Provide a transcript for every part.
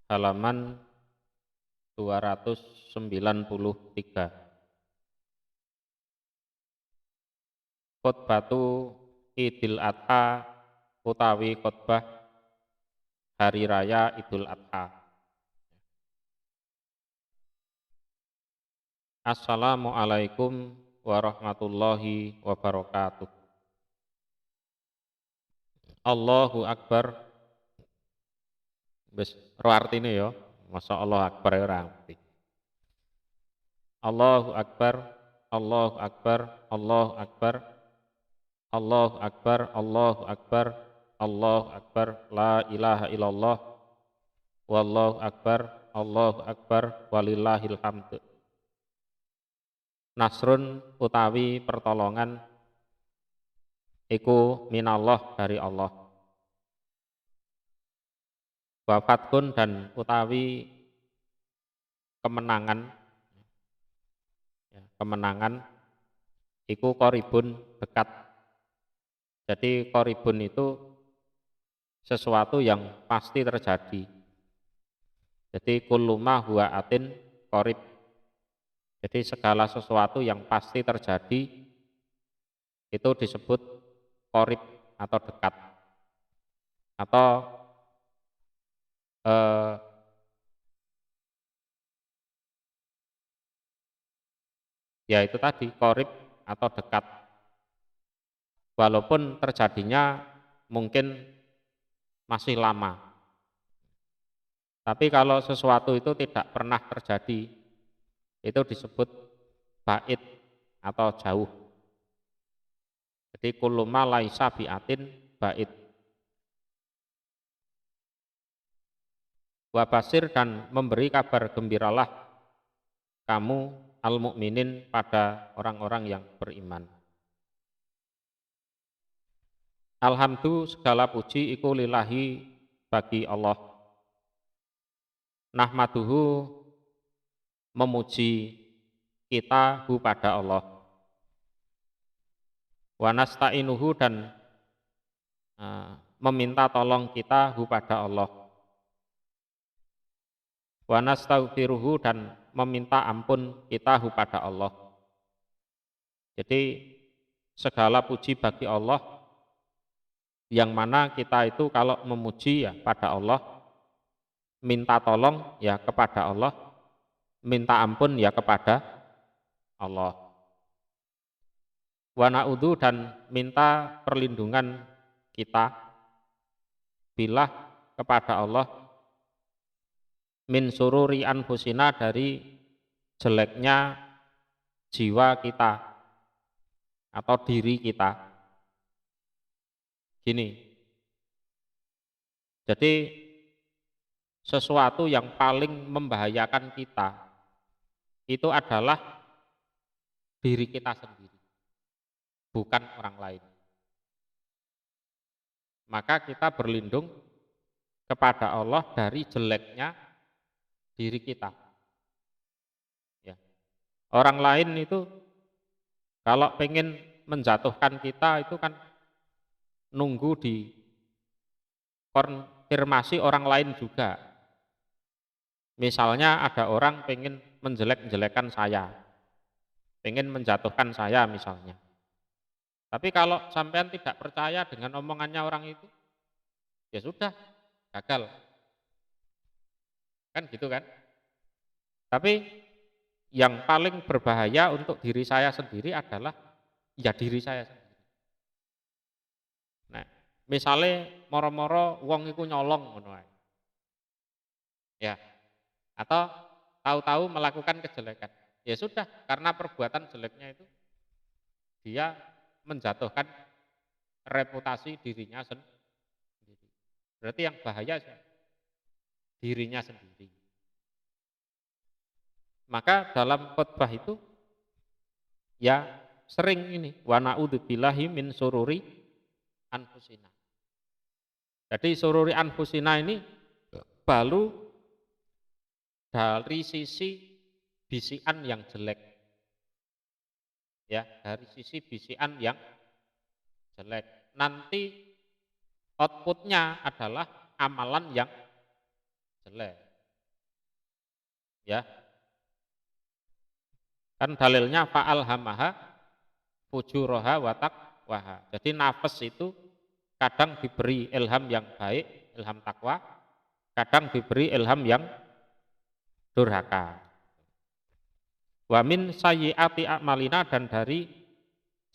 halaman 293. Khotbatu Idul Adha utawi khotbah hari raya Idul Adha. Assalamualaikum warahmatullahi wabarakatuh. Allahu Akbar. Wis ro artine ya. Masa Allah Akbar ya ora ngerti. Allahu Akbar, Allahu Akbar, Allahu Akbar, Allahu Akbar, Allahu Akbar, Allahu Akbar, la ilaha illallah, wallahu akbar, Allahu Akbar, walillahil hamd. Nasrun utawi pertolongan iku minallah dari Allah. Wa fathun dan utawi kemenangan, kemenangan iku qoribun dekat. Jadi qoribun itu sesuatu yang pasti terjadi. Jadi kullu ma huwa atin qorib. Jadi segala sesuatu yang pasti terjadi itu disebut qorib atau dekat. Atau ya itu tadi qorib atau dekat. Walaupun terjadinya mungkin masih lama. Tapi kalau sesuatu itu tidak pernah terjadi, itu disebut ba'id atau jauh. Jadi kullu ma laisa bi'atin ba'id. Wa basir dan memberi kabar gembiralah kamu al-mu'minin pada orang-orang yang beriman. Alhamdulillah segala puji iku lillahi bagi Allah. Nahmaduhu memuji kita hu pada Allah. Wa nasta'inuhu dan meminta tolong kita hu pada Allah. Wa nastaghfiruhu dan meminta ampun kita hu pada Allah. Jadi segala puji bagi Allah, yang mana kita itu kalau memuji ya pada Allah, minta tolong ya kepada Allah, minta ampun ya kepada Allah. Wa na'udzu dan minta perlindungan kita billah kepada Allah min sururi anfusina dari jeleknya jiwa kita atau diri kita. Gini, jadi sesuatu yang paling membahayakan kita itu adalah diri kita sendiri, bukan orang lain. Maka kita berlindung kepada Allah dari jeleknya diri kita. Ya. Orang lain itu kalau pengen menjatuhkan kita itu kan nunggu di konfirmasi orang lain juga. Misalnya ada orang pengen menjelek-jelekan saya, pengen menjatuhkan saya misalnya. Tapi kalau sampean tidak percaya dengan omongannya orang itu, ya sudah, gagal. Kan gitu kan? Tapi yang paling berbahaya untuk diri saya sendiri adalah ya diri saya sendiri. Nah, misalnya moro-moro wong iku nyolong ngono ae. Ya, atau tahu-tahu melakukan kejelekan. Ya sudah, karena perbuatan jeleknya itu dia menjatuhkan reputasi dirinya sendiri. Berarti yang bahaya dirinya sendiri. Maka dalam khotbah itu ya sering ini wa na'udzubillahi min sururi anfusina. Jadi sururi anfusina ini baru dari sisi bisikan yang jelek. Ya, dari sisi bisikan yang jelek. Nanti outputnya adalah amalan yang jelek. Ya, kan dalilnya fa'alhamaha fujuraha wa taqwaha. Jadi nafas itu kadang diberi ilham yang baik, ilham takwa, kadang diberi ilham yang durhaka. Wa min sayyiati a'malina, dan dari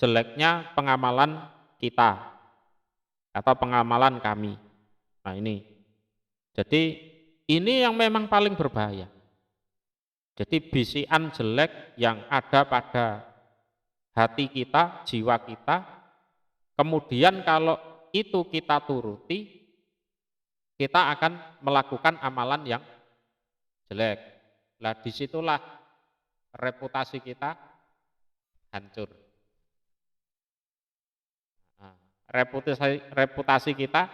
jeleknya pengamalan kita atau pengamalan kami. Nah ini, jadi ini yang memang paling berbahaya. Jadi bisikan jelek yang ada pada hati kita, jiwa kita, kemudian kalau itu kita turuti, kita akan melakukan amalan yang jelek. Nah disitulah reputasi kita hancur. Nah, reputasi kita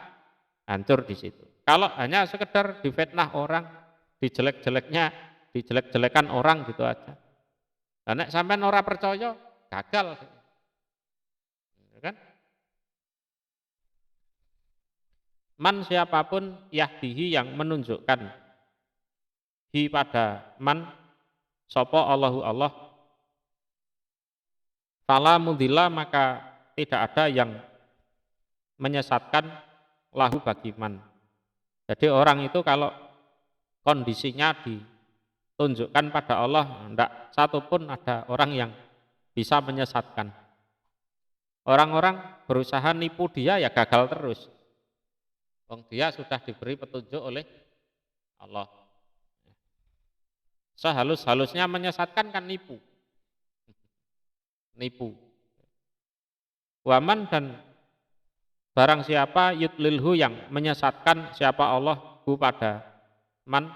hancur di situ. Kalau hanya sekedar difitnah orang, dijelek-jelekan orang gitu aja. Nek sampean ora percaya, gagal. Kan? Man siapapun yahdihi yang menunjukkan hi pada man sapa Allahu Allah, fala mudilla, maka tidak ada yang menyesatkan lahu bagi man. Jadi orang itu kalau kondisinya ditunjukkan pada Allah, tidak satu pun ada orang yang bisa menyesatkan. Orang-orang berusaha nipu dia, ya gagal terus. Dia sudah diberi petunjuk oleh Allah. Sehalus-halusnya menyesatkan kan nipu. Waman, dan barang siapa yudlilhu yang menyesatkan siapa Allah hu pada man,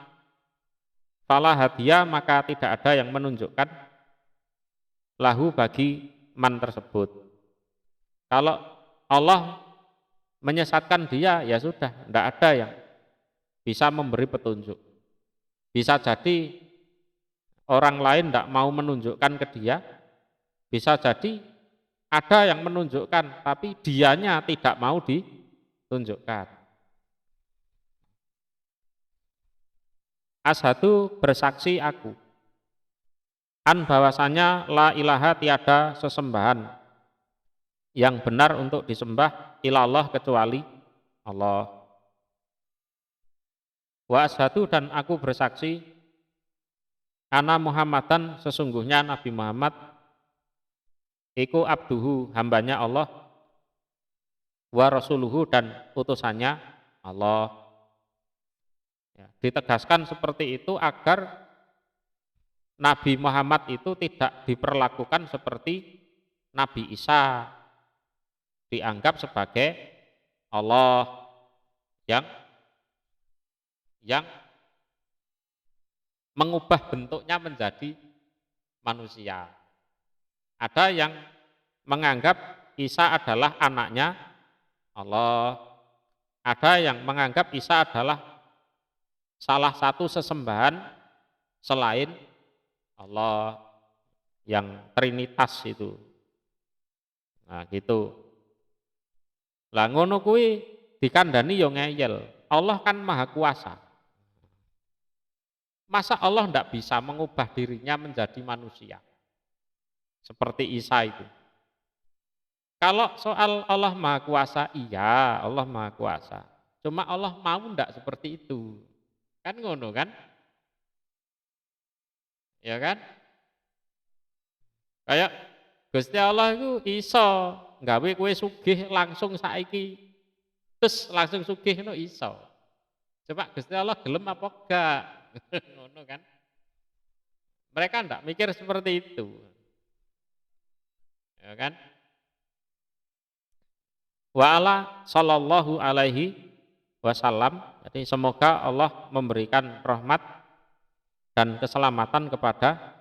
fala hadiya, maka tidak ada yang menunjukkan lahu bagi man tersebut. Kalau Allah menyesatkan dia, ya sudah, tidak ada yang bisa memberi petunjuk. Bisa jadi orang lain tidak mau menunjukkan ke dia, bisa jadi ada yang menunjukkan, tapi dianya tidak mau ditunjukkan. Asyhadu, bersaksi aku, an bahwasanya la ilaha, tiada sesembahan yang benar untuk disembah ilallah, kecuali Allah. Wa asyhadu, dan aku bersaksi, ana Muhammadan, sesungguhnya Nabi Muhammad iku abduhu, hambanya Allah, wa rasuluhu, dan utusannya Allah. Ya, ditegaskan seperti itu agar Nabi Muhammad itu tidak diperlakukan seperti Nabi Isa, dianggap sebagai Allah yang mengubah bentuknya menjadi manusia. Ada yang menganggap Isa adalah anaknya Allah. Ada yang menganggap Isa adalah salah satu sesembahan selain Allah, yang trinitas itu. Nah gitu. Lah ngono kuwi dikandani yo ngeyel. Allah kan maha kuasa. Masa Allah tidak bisa mengubah dirinya menjadi manusia seperti Isa itu? Kalau soal Allah maha kuasa, iya Allah maha kuasa. Cuma Allah mau tidak seperti itu? Kan ngono kan? Ya kan? Kayak Gusti Allah itu iso nggawe kowe sugih langsung saiki, terus langsung sugih no iso. Coba Gusti Allah gelem apa enggak? Ngono kan? Mereka enggak mikir seperti itu. Ya kan? Wa ala sallallahu alaihi wasallam. Jadi semoga Allah memberikan rahmat dan keselamatan kepada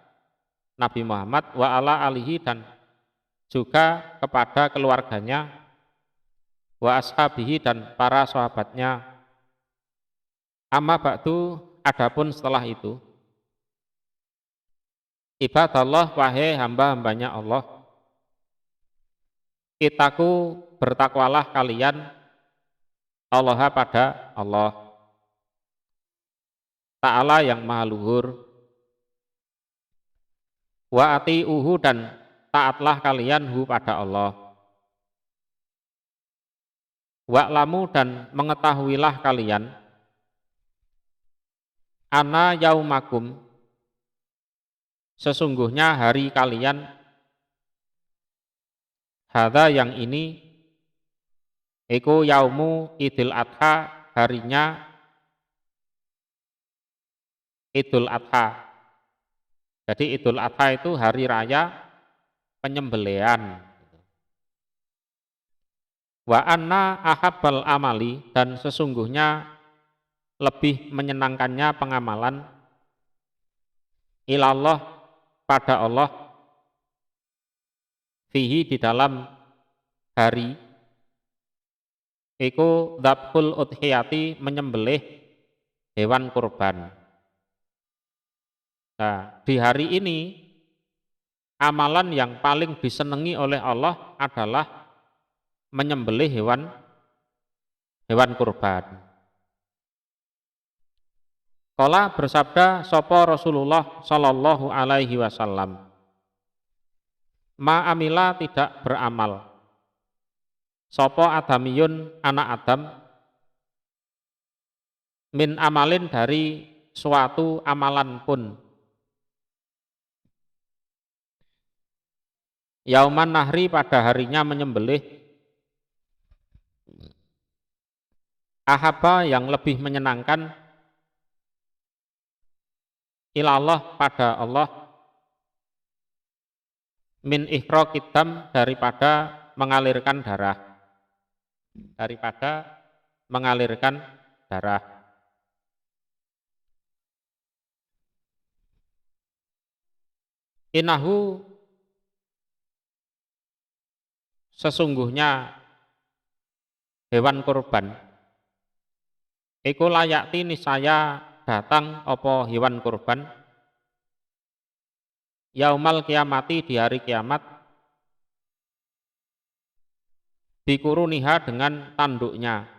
Nabi Muhammad, wa ala alihi, dan juga kepada keluarganya, wa ashabihi, dan para sahabatnya. Amma ba'du, adapun setelah itu, ibadallah, wahai hamba-hambanya Allah, itaku, bertakwalah kalian, Allah pada Allah Ta'ala yang maha luhur, Wa atiuhu dan taatlah kalian hu pada Allah. Wa'lamu dan mengetahuilah kalian ana yaumakum sesungguhnya hari kalian hadza yang ini iku yaumu Idul Adha harinya Idul Adha. Jadi Idul Adha itu hari raya penyembelihan. Wa anna ahabbal amali dan sesungguhnya lebih menyenangkannya pengamalan ilallah pada Allah fihi di dalam hari iku dzabhul udhiyati menyembelih hewan kurban. Nah, di hari ini amalan yang paling disenangi oleh Allah adalah menyembelih hewan kurban. Qala bersabda sapa Rasulullah sallallahu alaihi wasallam, ma amila tidak beramal sapa adamiyun anak Adam min amalin dari suatu amalan pun yauman nahri pada harinya menyembelih ahaba yang lebih menyenangkan ilallah pada Allah min ihraqid dam daripada mengalirkan darah Innahu sesungguhnya hewan kurban iku layakti niscaya datang apa hewan kurban yaumal kiamati di hari kiamat bikuruniha dengan tanduknya.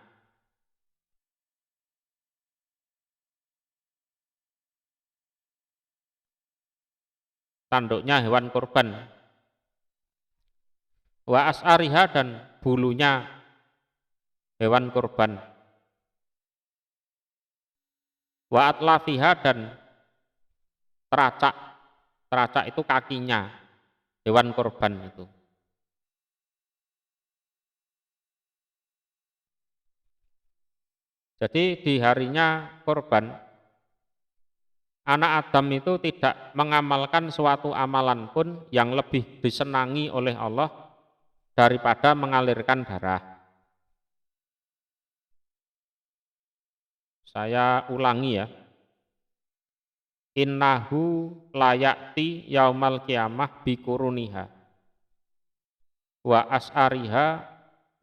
Tanduknya hewan kurban. Wa as'ariha dan bulunya hewan kurban. Wa atlafiha dan teracak. Teracak itu kakinya hewan kurban itu. Jadi di harinya kurban, anak Adam itu tidak mengamalkan suatu amalan pun yang lebih disenangi oleh Allah daripada mengalirkan darah. Saya ulangi ya. Innahu layakti yaumal kiamah bikuruniha wa as'ariha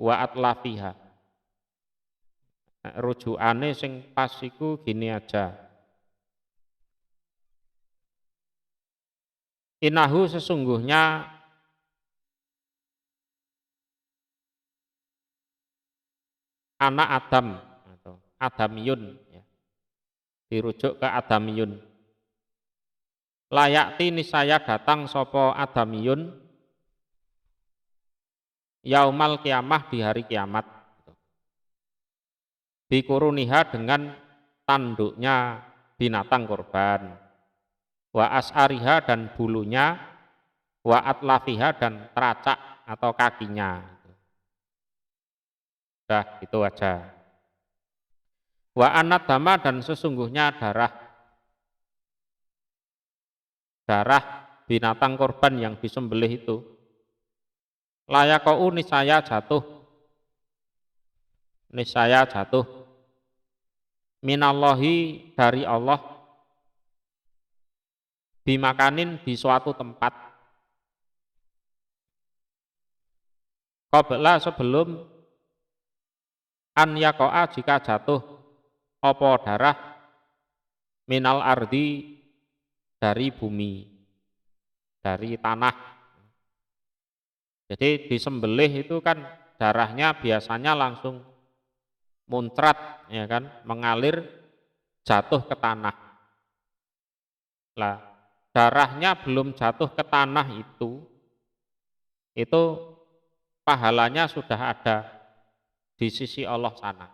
wa atlafiha. Rujukane sing pas iku gini aja. Innahu sesungguhnya anak Adam atau Adamiyun ya. Dirujuk ke Adamiyun. Layakti niscaya datang sopo Adamiyun yaumal kiamah di hari kiamat. Bikuruniha dengan tanduknya binatang kurban. Wa as'ariha dan bulunya, wa atlafiha dan teracak atau kakinya. Sudah itu aja. Wa anadama dan sesungguhnya darah binatang korban yang disembelih itu layakau niscaya jatuh minallahi dari Allah bimakanin di suatu tempat qabla sebelum an yakoa jika jatuh opo darah minal ardi dari bumi, dari tanah. Jadi disembelih itu kan darahnya biasanya langsung muncrat, ya kan, mengalir jatuh ke tanah. Lah, darahnya belum jatuh ke tanah itu pahalanya sudah ada di sisi Allah sana.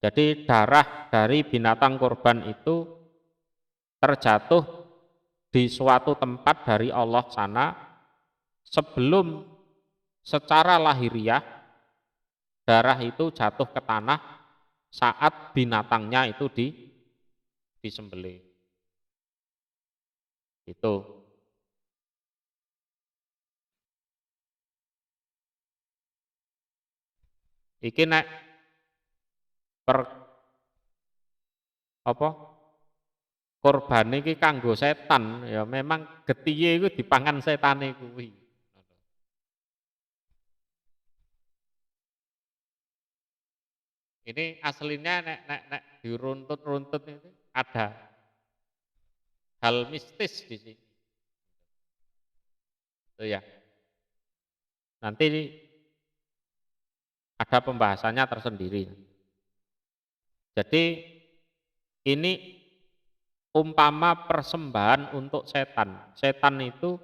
Jadi darah dari binatang kurban itu terjatuh di suatu tempat dari Allah sana sebelum secara lahiriah darah itu jatuh ke tanah saat binatangnya itu disembelih. Itu. Iki nek per apa? Korban iki kanggo setan ya memang getiye iku dipangan setane kuwi. Ini aslinya nek diruntut-runtut itu ada hal mistis di sini. Itu ya. Nanti ada pembahasannya tersendiri. Jadi ini umpama persembahan untuk setan. Setan itu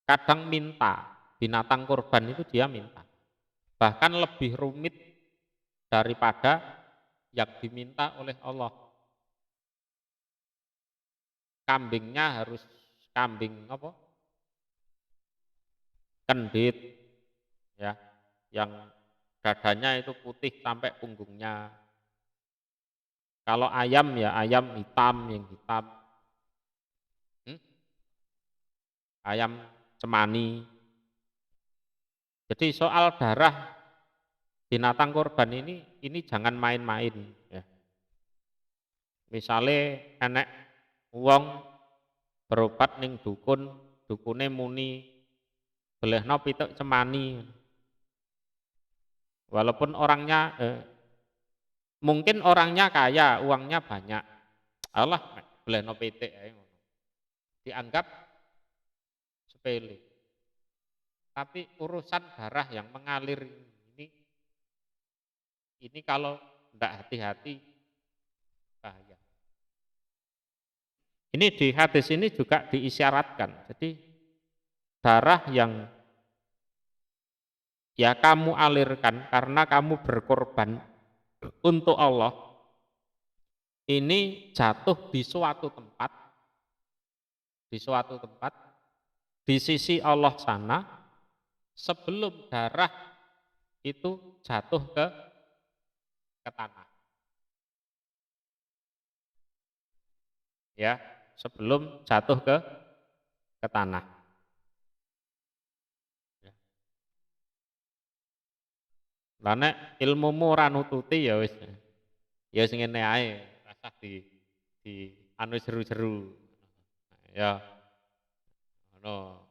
kadang minta, binatang kurban itu dia minta. Bahkan lebih rumit daripada yang diminta oleh Allah. Kambingnya harus kambing apa? Kendit ya, yang dadanya itu putih sampai punggungnya. Kalau ayam ya ayam hitam yang hitam. Ayam cemani. Jadi soal darah binatang kurban ini jangan main-main ya. Misalnya enek wong berobat ning dukun, dukune muni belehno pituk cemani. Walaupun orangnya mungkin orangnya kaya, uangnya banyak. Allah belehno pitik ae ngono. Dianggap sepele. Tapi urusan darah yang mengalir ini kalau tidak hati-hati bahaya. Ini di hadis ini juga diisyaratkan. Jadi darah yang ya kamu alirkan karena kamu berkorban untuk Allah ini jatuh di suatu tempat di sisi Allah sana sebelum darah itu jatuh ke tanah. Ya, sebelum jatuh ke tanah. Lah nek ilmumu ora nututi ya wis. Ya sing ngene ae, rasa di anu jeru-jeru. Ya. Ngono.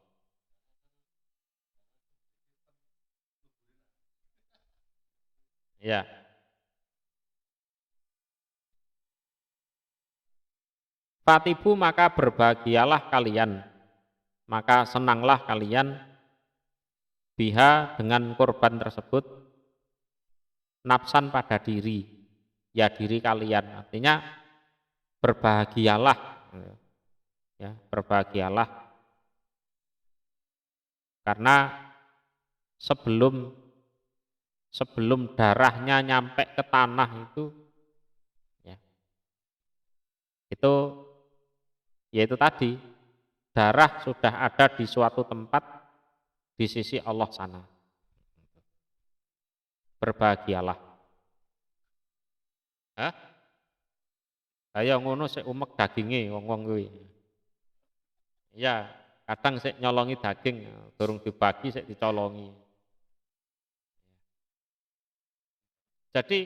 Ya. Fatibu maka berbahagialah kalian, maka senanglah kalian biha dengan korban tersebut nafsan pada diri, ya diri kalian. Artinya berbahagialah, ya berbahagialah karena sebelum darahnya nyampe ke tanah itu, ya, itu yaitu tadi darah sudah ada di suatu tempat di sisi Allah sana. Berbahagialah. Hah? Ayo ngono sik umek daginge wong-wong kuwi. Iya, kadang sik nyolongi daging, durung dibagi sik dicolongi. Jadi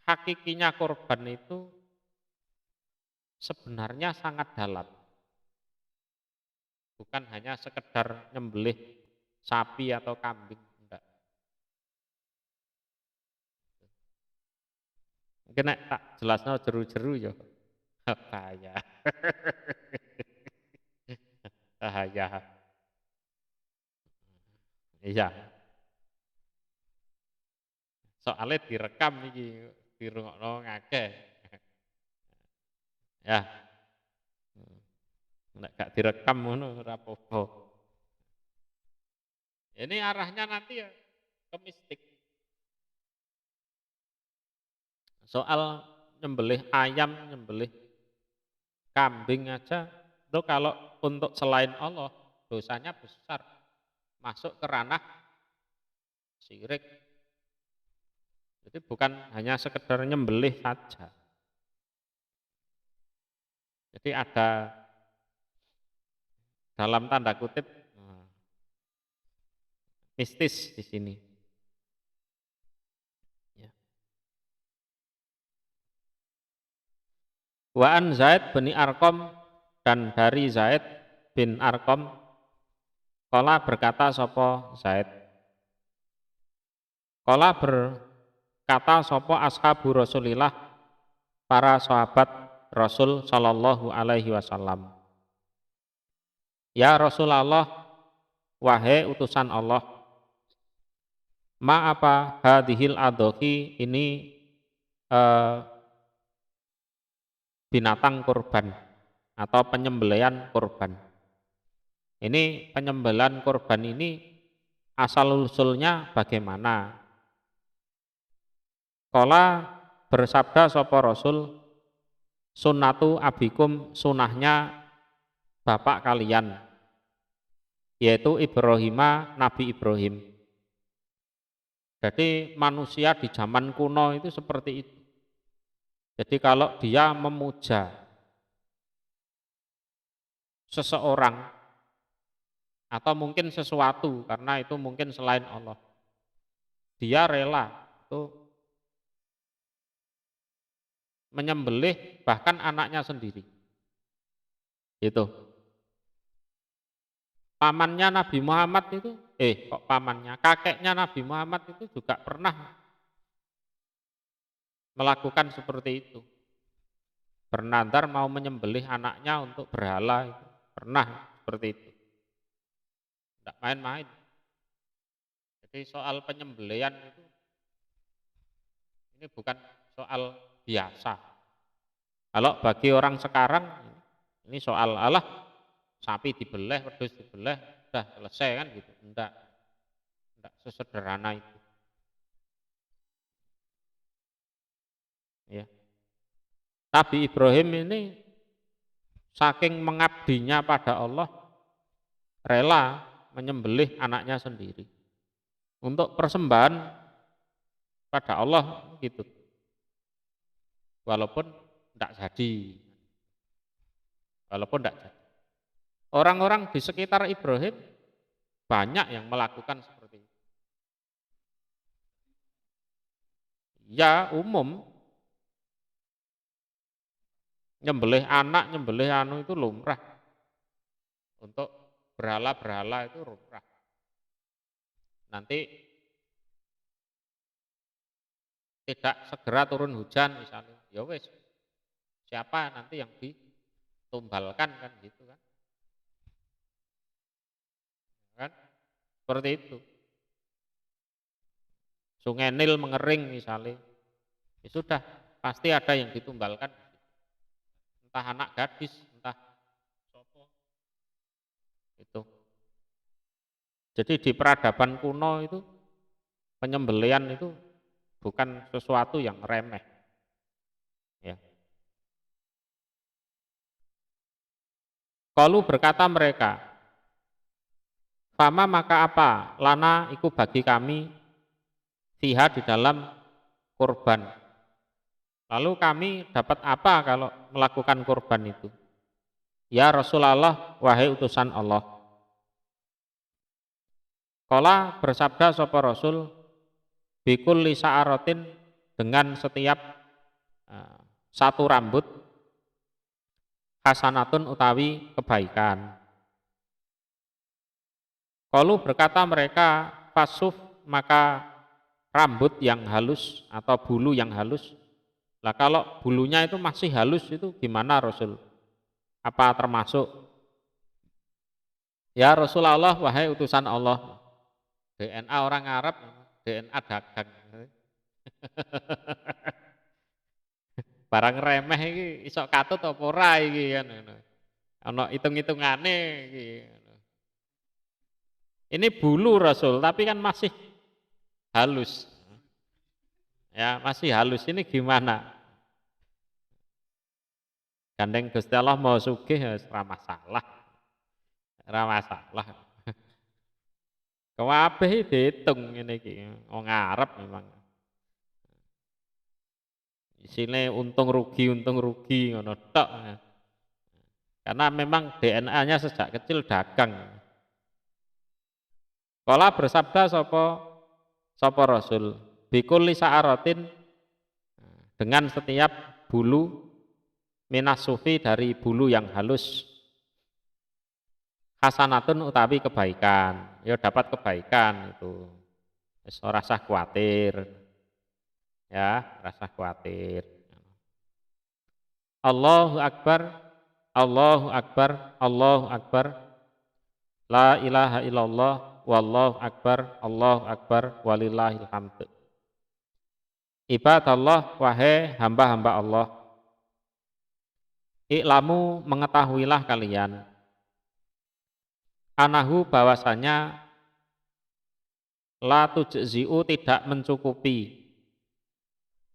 hakikinya korban itu sebenarnya sangat dalam. Bukan hanya sekedar nyembelih sapi atau kambing, enggak. Mungkin nek tak jelasno jeru-jeru ya. Bahaya. Bahaya. Iya. Soalnya direkam iki dirungokno ngakeh. Ya. nek gak direkam ngono ora apa-apa. Ini arahnya nanti ya ke mistik. Soal nyembelih ayam, nyembelih kambing aja, itu kalau untuk selain Allah, dosanya besar. Masuk ke ranah syirik. Jadi bukan hanya sekedar nyembelih saja. Jadi ada dalam tanda kutip mistis di sini. Ya. Wa an Zaid bin Arqam, dan dari Zaid bin Arqam, kala berkata sapa Zaid. Kala berkata sapa ashabu Rasulillah, para sahabat Rasul sallallahu alaihi wasallam. Ya Rasulullah, wahai utusan Allah, ma apa hadhil adhoki ini binatang kurban atau penyembelihan kurban. Ini penyembelihan kurban ini asal usulnya bagaimana? Kala bersabda sapa Rasul, sunnatu abikum, sunahnya bapak kalian, yaitu Ibrahimah, Nabi Ibrahim. Jadi manusia di zaman kuno itu seperti itu. Jadi kalau dia memuja seseorang atau mungkin sesuatu, karena itu mungkin selain Allah, dia rela itu menyembelih bahkan anaknya sendiri. Itu. Pamannya Nabi Muhammad itu, kok pamannya, kakeknya Nabi Muhammad itu juga pernah melakukan seperti itu. Bernadar mau menyembelih anaknya untuk berhala itu. Pernah seperti itu. Tidak main-main. Jadi soal penyembelihan itu, ini bukan soal biasa. Kalau bagi orang sekarang, ini soal Allah, sapi dibelah, wedhus dibelah, sudah selesai kan gitu. Enggak sesederhana itu. Ya. Nabi Ibrahim ini saking mengabdinya pada Allah, rela menyembelih anaknya sendiri untuk persembahan pada Allah gitu. Walaupun tidak jadi. Orang-orang di sekitar Ibrahim banyak yang melakukan seperti itu. Ya umum, nyembelih anak, nyembelih anu itu lumrah. Untuk berhala-berhala itu lumrah. Nanti tidak segera turun hujan misalnya, ya wes, siapa nanti yang ditumbalkan kan gitu kan. Kan seperti itu. Sungai Nil mengering misalnya, ya sudah pasti ada yang ditumbalkan, entah anak gadis, entah sopo itu. Jadi di peradaban kuno itu penyembelihan itu bukan sesuatu yang remeh. Ya. Qalu, berkata mereka, fama maka apa, lana iku bagi kami, fiha di dalam kurban. Lalu kami dapat apa kalau melakukan kurban itu? Ya Rasulullah, wahai utusan Allah. Qala, bersabda sapa Rasul, bikul lisa'aratin, dengan setiap satu rambut, hasanatun utawi kebaikan. Qalu, berkata mereka, fasuf, maka rambut yang halus atau bulu yang halus. Lah kalau bulunya itu masih halus itu gimana Rasul? Apa termasuk? Ya Rasulullah, wahai utusan Allah. DNA orang Arab, DNA dagang. Barang remeh iki iso katut apa ora iki kan. Ana hitung-hitungane iki. Ini bulu Rasul, tapi kan masih halus. Ya, masih halus ini gimana? Gandeng Gusti Allah mau sugih ya ora masalah. Ora masalah. Kabeh diitung ngene iki. Wong Arab memang. Isine untung rugi ngono tok. Karena memang DNA-nya sejak kecil dagang. Kala bersabda sapa Rasul, bikulli sa'aratin, dengan setiap bulu minas sufi dari bulu yang halus, hasanatun utawi kebaikan, ya dapat kebaikan itu. Wis ora usah kuwatir. Ya, rasa khawatir. Allahu Akbar, Allahu Akbar, Allahu Akbar. La ilaha illallah, wallahu akbar, Allahu akbar, walillahil hamd. Ibadallah, wahai hamba-hamba Allah, i'lamu mengetahuilah kalian, anahu bahwasanya la tujzi'u tidak mencukupi,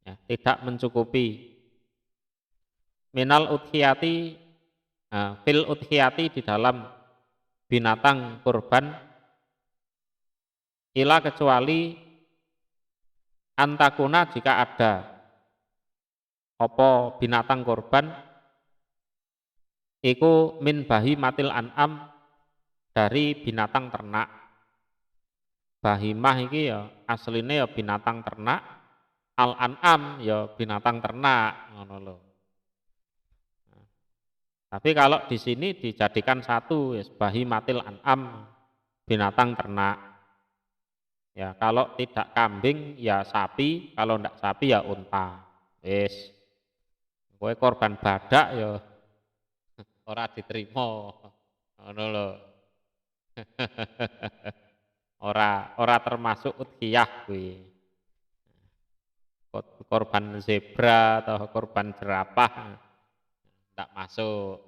ya, tidak mencukupi minal udhiyati, fil udhiyati di dalam binatang kurban, ila kecuali antakuna jika ada apa binatang kurban iku min bahimatil an'am dari binatang ternak. Bahimah iki ya asline ya binatang ternak, al an'am ya binatang ternak ngono lho. Tapi kalau di sini dijadikan satu ya bahimatil an'am, binatang ternak. Ya, kalau tidak kambing ya sapi, kalau tidak sapi ya unta. Wis. Kowe korban badak ya ora diterima. Ngono lho. Ora termasuk udhiyah kuwi. Korban zebra atau korban jerapah tidak masuk.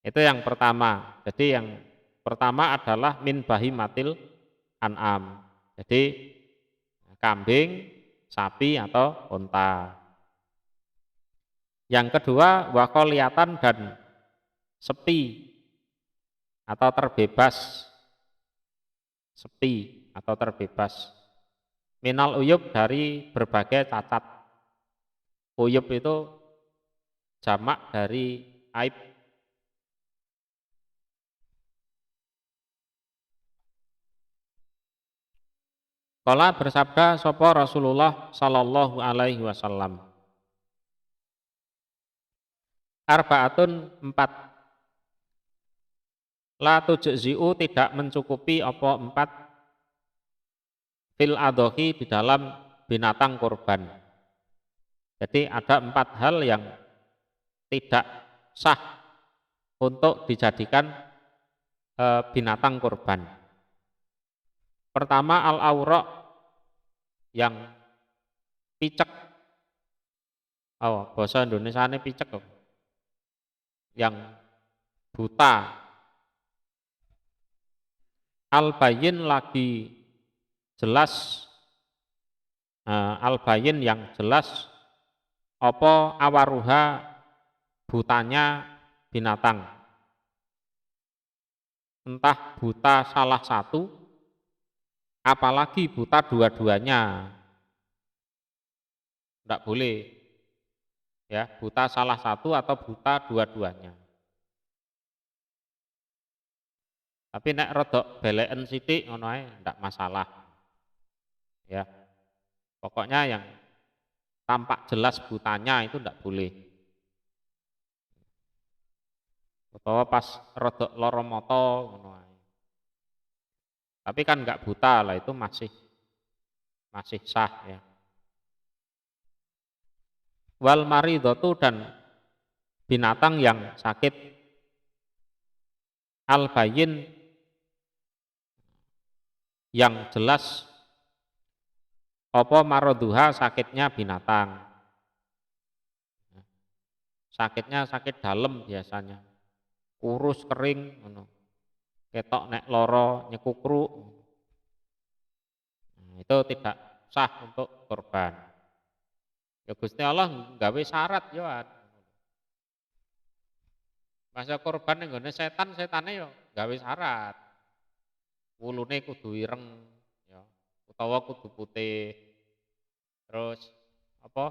Itu yang pertama. Jadi yang pertama adalah min bahimatil an'am. Jadi kambing, sapi atau unta. Yang kedua wakoliatan dan sepi atau terbebas. Sepi atau terbebas. Minal uyub dari berbagai cacat. Uyub itu jamak dari aib. Kala bersabda sapa Rasulullah sallallahu alaihi wasallam. Arbaatun 4. La tujzi'u tidak mencukupi apa 4 fil adhohi di dalam binatang kurban. Jadi ada 4 hal yang tidak sah untuk dijadikan binatang kurban. Pertama al-aura yang picek. Oh, bahasa Indonesiane picek kok. Yang buta. Al-bayin lagi jelas, al-bayin yang jelas apa awaruha butanya binatang. Entah buta salah satu, apalagi buta dua-duanya. Tidak boleh. Ya, buta salah satu atau buta dua-duanya. Tapi nek rodok beleken sithik ngono ae ndak masalah. Ya. Pokoknya yang tampak jelas butanya itu ndak boleh. Utawa pas rodok loro mata ngono ae. Tapi kan enggak buta lah, itu masih sah ya. Wal maridatu dan binatang yang sakit, al bayin yang jelas apa maroduha sakitnya binatang. sakitnya sakit dalam biasanya, kurus kering, ketok nek loro nyekukruk, itu tidak sah untuk korban. Ya Gusti Allah nggawe syarat yo. Masa korban ning gone setan, setane yo gawe syarat. Wulune kudu ireng ya, utawa kudu putih. Terus apa?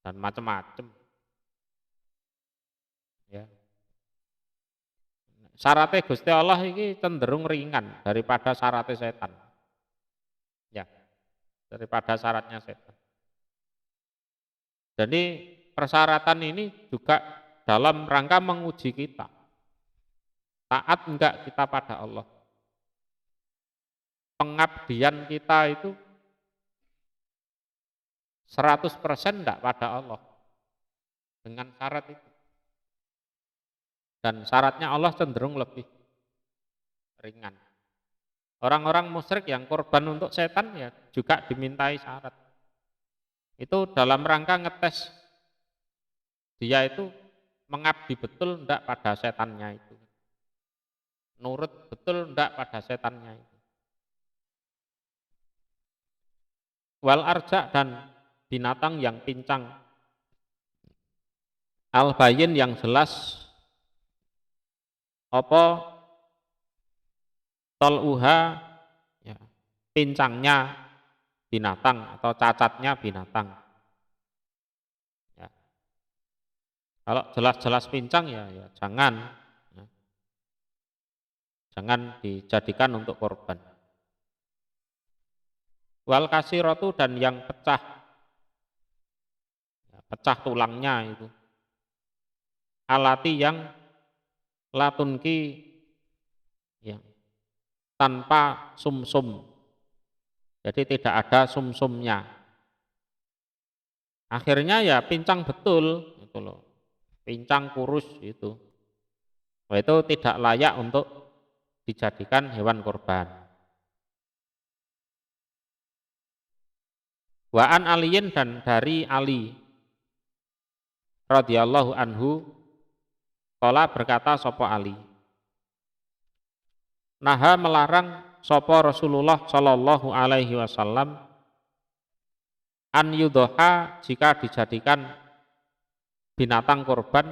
Dan macem-macem ya. Syaratnya Gusti Allah ini cenderung ringan daripada syaratnya setan. Ya, daripada syaratnya setan. Jadi persyaratan ini juga dalam rangka menguji kita. Taat enggak kita pada Allah. Pengabdian kita itu 100% enggak pada Allah. Dengan syarat itu. Dan syaratnya Allah cenderung lebih ringan. Orang-orang musyrik yang korban untuk setan ya juga dimintai syarat. Itu dalam rangka ngetes dia itu mengabdi betul enggak pada setannya itu. Nurut betul enggak pada setannya itu. Wal arja dan binatang yang pincang. Al bayin yang jelas. Apa toluha ya, pincangnya binatang atau cacatnya binatang. Ya. Kalau jelas-jelas pincang ya jangan ya. Jangan dijadikan untuk korban. Wal kasiratu dan yang pecah. Ya, pecah tulangnya itu. Alati yang latunki ya, tanpa sumsum. Jadi tidak ada sumsumnya. Akhirnya ya pincang betul itu loh. Pincang kurus itu. Nah, itu tidak layak untuk dijadikan hewan korban. Wa an aliyin dan dari Ali radhiyallahu anhu qala berkata sapa Ali. Naha melarang sapa Rasulullah sallallahu alaihi wasallam an yudhoha jika dijadikan binatang korban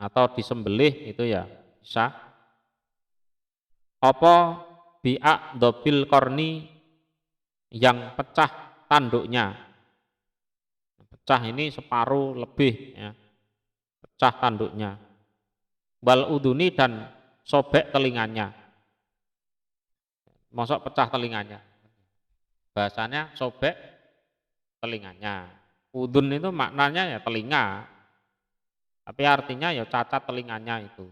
atau disembelih itu ya bisa. Apa bi'ak dobil korni yang pecah tanduknya. Pecah ini separuh lebih ya. Pecah tanduknya. Wal uduni dan sobek telinganya. Mosok pecah telinganya. Bahasanya sobek telinganya. Udun itu maknanya ya telinga. Tapi artinya ya cacat telinganya itu.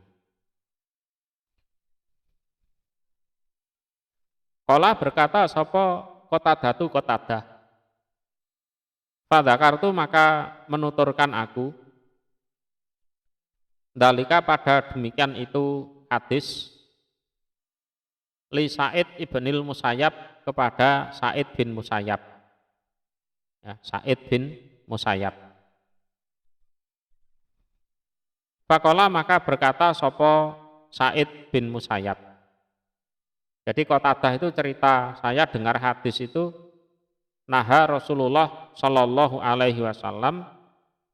Qala berkata sapa Qatadatu Qatadah. Fadzakartu maka menuturkan aku. Dalika pada demikian itu hadis li Sa'id ibnil Musayyab kepada Sa'id bin Musayyab. Ya, Sa'id bin Musayyab. Faqala maka berkata sapa Sa'id bin Musayyab. Jadi Qatadah itu cerita, saya dengar hadis itu naha Rasulullah sallallahu alaihi wasallam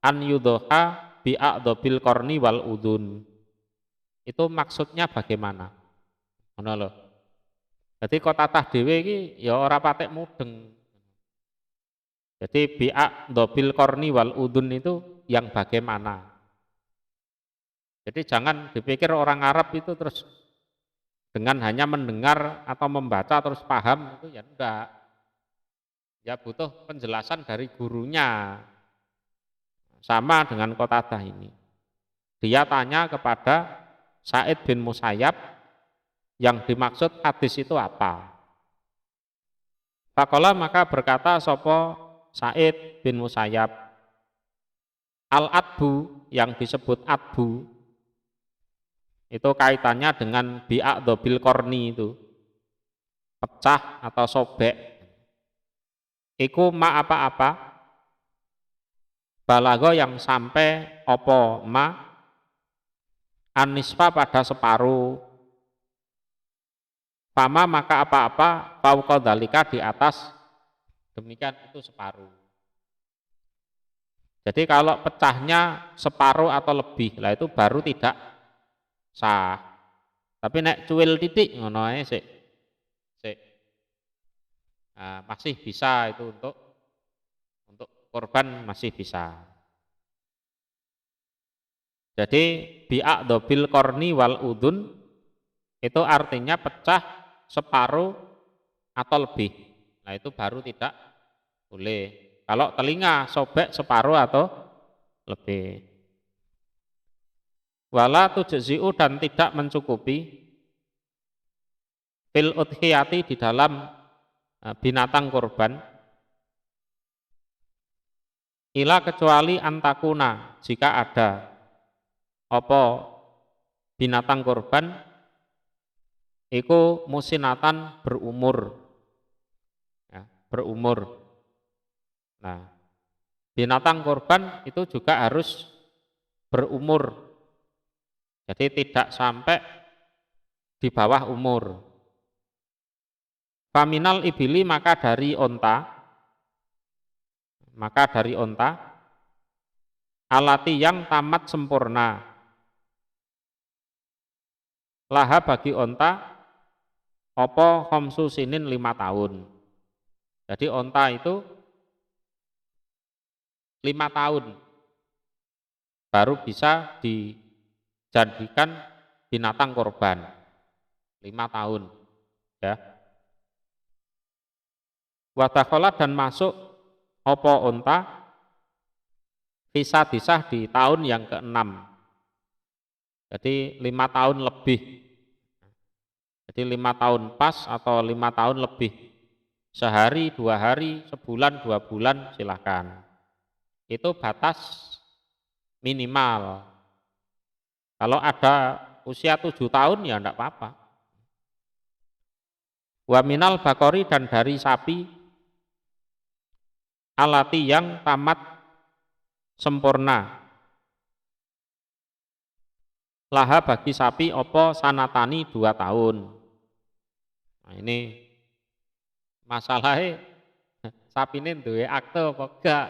an yudhoha bi'a'dhabil qarni wal udun. Itu maksudnya bagaimana? Ngono lho. Jadi Qatadah dhewe iki ya ora patek mudeng. Jadi bi'a'dhabil qarni wal udun itu yang bagaimana? Jadi jangan dipikir orang Arab itu terus dengan hanya mendengar atau membaca terus paham itu ya enggak. Ya butuh penjelasan dari gurunya. Sama dengan Qatadah ini. Dia tanya kepada Sa'id bin Musayyab yang dimaksud hadis itu apa. Faqala maka berkata sapa Sa'id bin Musayyab al-adbu yang disebut adbu itu kaitannya dengan bi'a'dhabil qarni itu pecah atau sobek. Iku ma apa-apa balago yang sampai opo ma anisfa pada separuh, fama maka apa-apa fauqa dalika di atas demikian itu separuh. Jadi kalau pecahnya separuh atau lebih lah itu baru tidak sah. Tapi nek cuil titik ngono ae sik. Nah, masih bisa itu untuk korban masih bisa. Jadi bi'ak dobil korni wal udun itu artinya pecah separuh atau lebih. Nah itu baru tidak boleh. Kalau telinga sobek separuh atau lebih. Wala tujzi'u dan tidak mencukupi fil udhiyati di dalam binatang kurban ila kecuali antakuna jika ada apa binatang kurban iku musinatan berumur ya, berumur. Nah, binatang kurban itu juga harus berumur. Jadi tidak sampai di bawah umur. Faminal ibili maka dari onta alati yang tamat sempurna. Laha bagi onta opo khamsu sinin 5 tahun. Jadi onta itu 5 tahun baru bisa dijadikan binatang korban. 5 tahun ya. Wadakhola dan masuk opo onta bisa disah di tahun yang ke-6. Jadi 5 tahun lebih. Jadi 5 tahun pas atau 5 tahun lebih. Sehari, 2 hari, sebulan, 2 bulan silahkan. Itu batas minimal. Kalau ada usia 7 tahun ya enggak apa-apa. Wa minal bakori dan dari sapi alati yang tamat sempurna. Laha bagi sapi opo sanatani 2 tahun. Nah ini masalahnya sapi ini duwe akte apa enggak?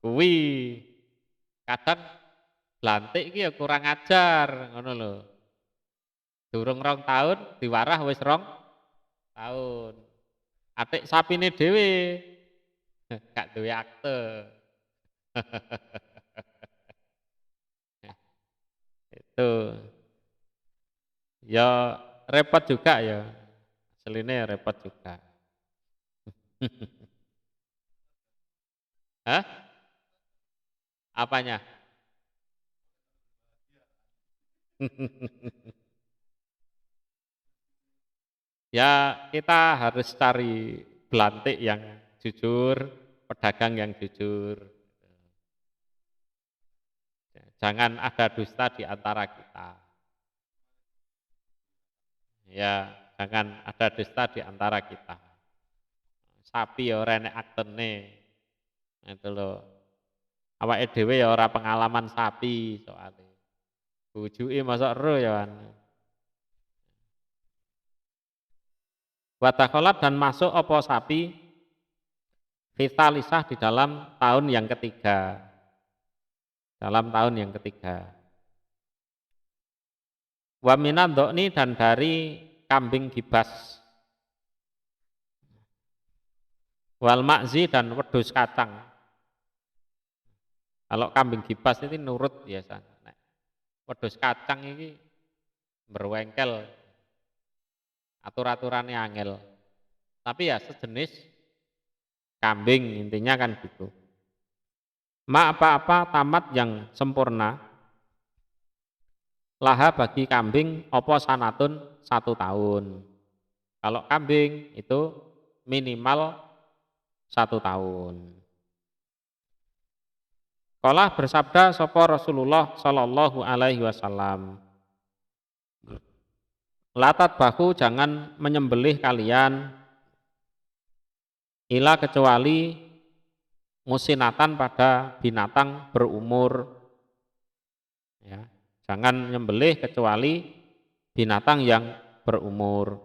Kuwi kadang blantik iki ya kurang ajar ngono lho. Durung 2 tahun diwarah wis 2 tahun. Atik sapine dhewe gak duwe akte. Itu ya repot juga ya. Seline repot juga. Hah? Apanya? Ya kita harus cari belantik yang jujur, pedagang yang jujur. Jangan ada dusta di antara kita. Ya, jangan ada dusta di antara kita. Sapi ya ora enek aktene. Itu loh. Awake dhewe ya ora pengalaman sapi soalnya. Bujuke masuk ero ya kan. Watakholat dan masuk opo sapi vitalisah di dalam tahun yang ketiga. Dalam tahun yang ketiga. Wa minadhoni dan dari kambing gibas. Wal makzi dan wedhus kacang. Kalau kambing gibas itu nurut biasa. Wedhus kacang ini berwengkel. Atur-aturannya angel. Tapi ya sejenis kambing intinya kan gitu. Ma apa-apa tamat yang sempurna. Laha bagi kambing opo sanatun 1 tahun. Kalau kambing itu minimal 1 tahun. Qala bersabda sapa Rasulullah sallallahu alaihi wasallam. Latat bahu jangan menyembelih kalian ila kecuali musinatan pada binatang berumur. Ya, jangan nyembelih kecuali binatang yang berumur.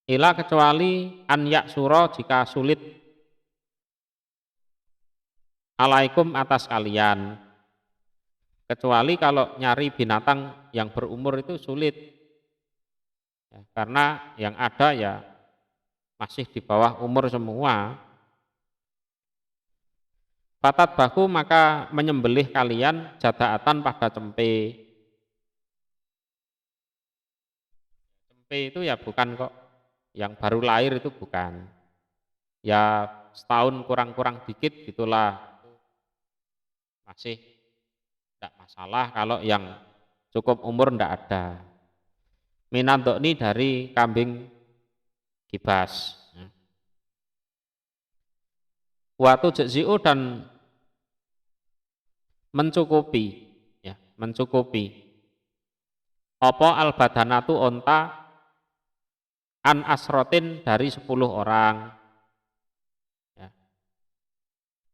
Ila kecuali an yaksura jika sulit alaikum atas kalian. Kecuali kalau nyari binatang yang berumur itu sulit. Ya, karena yang ada ya masih di bawah umur semua. Fatat baku maka menyembelih kalian jadaatan pada cempe. Cempe itu ya bukan kok yang baru lahir itu bukan. Ya setahun kurang-kurang dikit gitulah. Masih tidak masalah kalau yang cukup umur tidak ada. Minantokni dari kambing kibas. Watu jeziu dan mencukupi, ya, mencukupi. Apa al badanatu onta an asrotin dari 10 orang. Ya.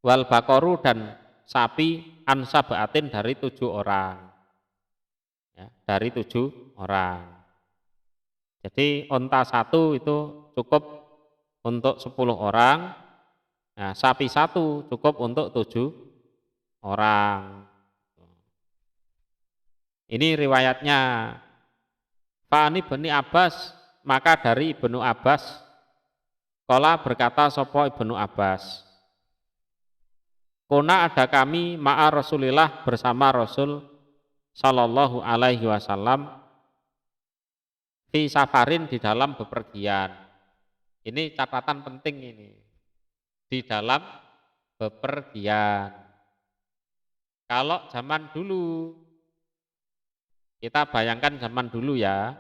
Wal bakoru dan sapi an sabaatin dari 7 orang. Ya, dari 7 orang. Jadi onta satu itu cukup untuk 10 orang, nah, sapi satu cukup untuk 7 orang. Ini riwayatnya. Fa'ani Ibnu Abbas, maka dari Ibnu Abbas, kala berkata sopo Ibnu Abbas, kuna ada kami ma'a Rasulillah bersama Rasul Sallallahu Alaihi Wasallam fi safarin di dalam bepergian. Ini catatan penting ini. Di dalam bepergian. Kalau zaman dulu, kita bayangkan zaman dulu ya,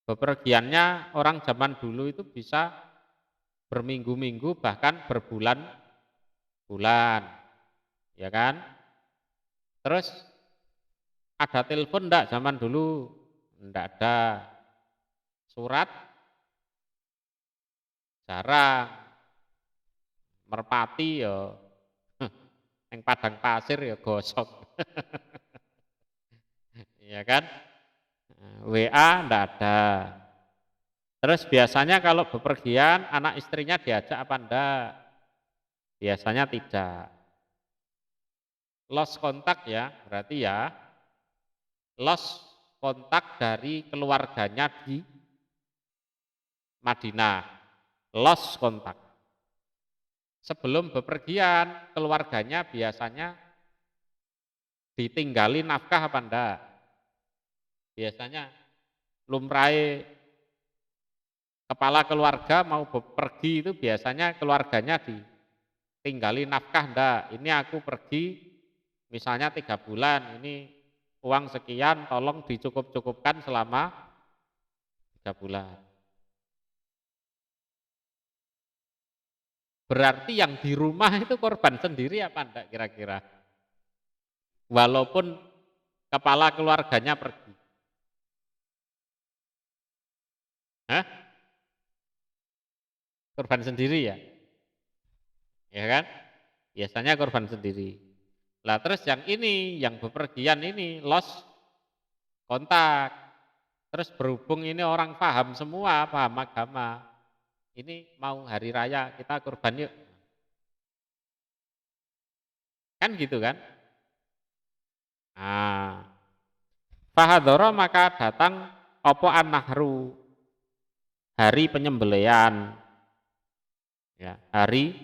bepergiannya orang zaman dulu itu bisa berminggu-minggu bahkan berbulan-bulan, ya kan? Terus ada telepon enggak zaman dulu? Enggak ada. Surat jarang. Merpati ya yang padang pasir ya gosok. Ya kan? WA enggak ada. Terus biasanya kalau bepergian anak istrinya diajak apa enggak? Biasanya tidak. Lost kontak ya, berarti ya lost kontak dari keluarganya di Madinah. Lost kontak. Sebelum bepergian, keluarganya biasanya ditinggali nafkah apa enggak? Biasanya lumrahe kepala keluarga mau pergi itu biasanya keluarganya ditinggali nafkah enggak? Ini aku pergi misalnya 3 bulan, ini uang sekian tolong dicukup-cukupkan selama 3 bulan. Berarti yang di rumah itu korban sendiri apa enggak kira-kira? Walaupun kepala keluarganya pergi. Hah? Korban sendiri ya? Ya kan? Biasanya korban sendiri. Lah terus yang ini, yang bepergian ini lost kontak. Terus berhubung ini orang paham semua, paham agama. Ini mau hari raya kita kurban yuk. Kan gitu kan? Nah, fahadoro maka datang opo an-nahru, hari penyembelian. Ya, hari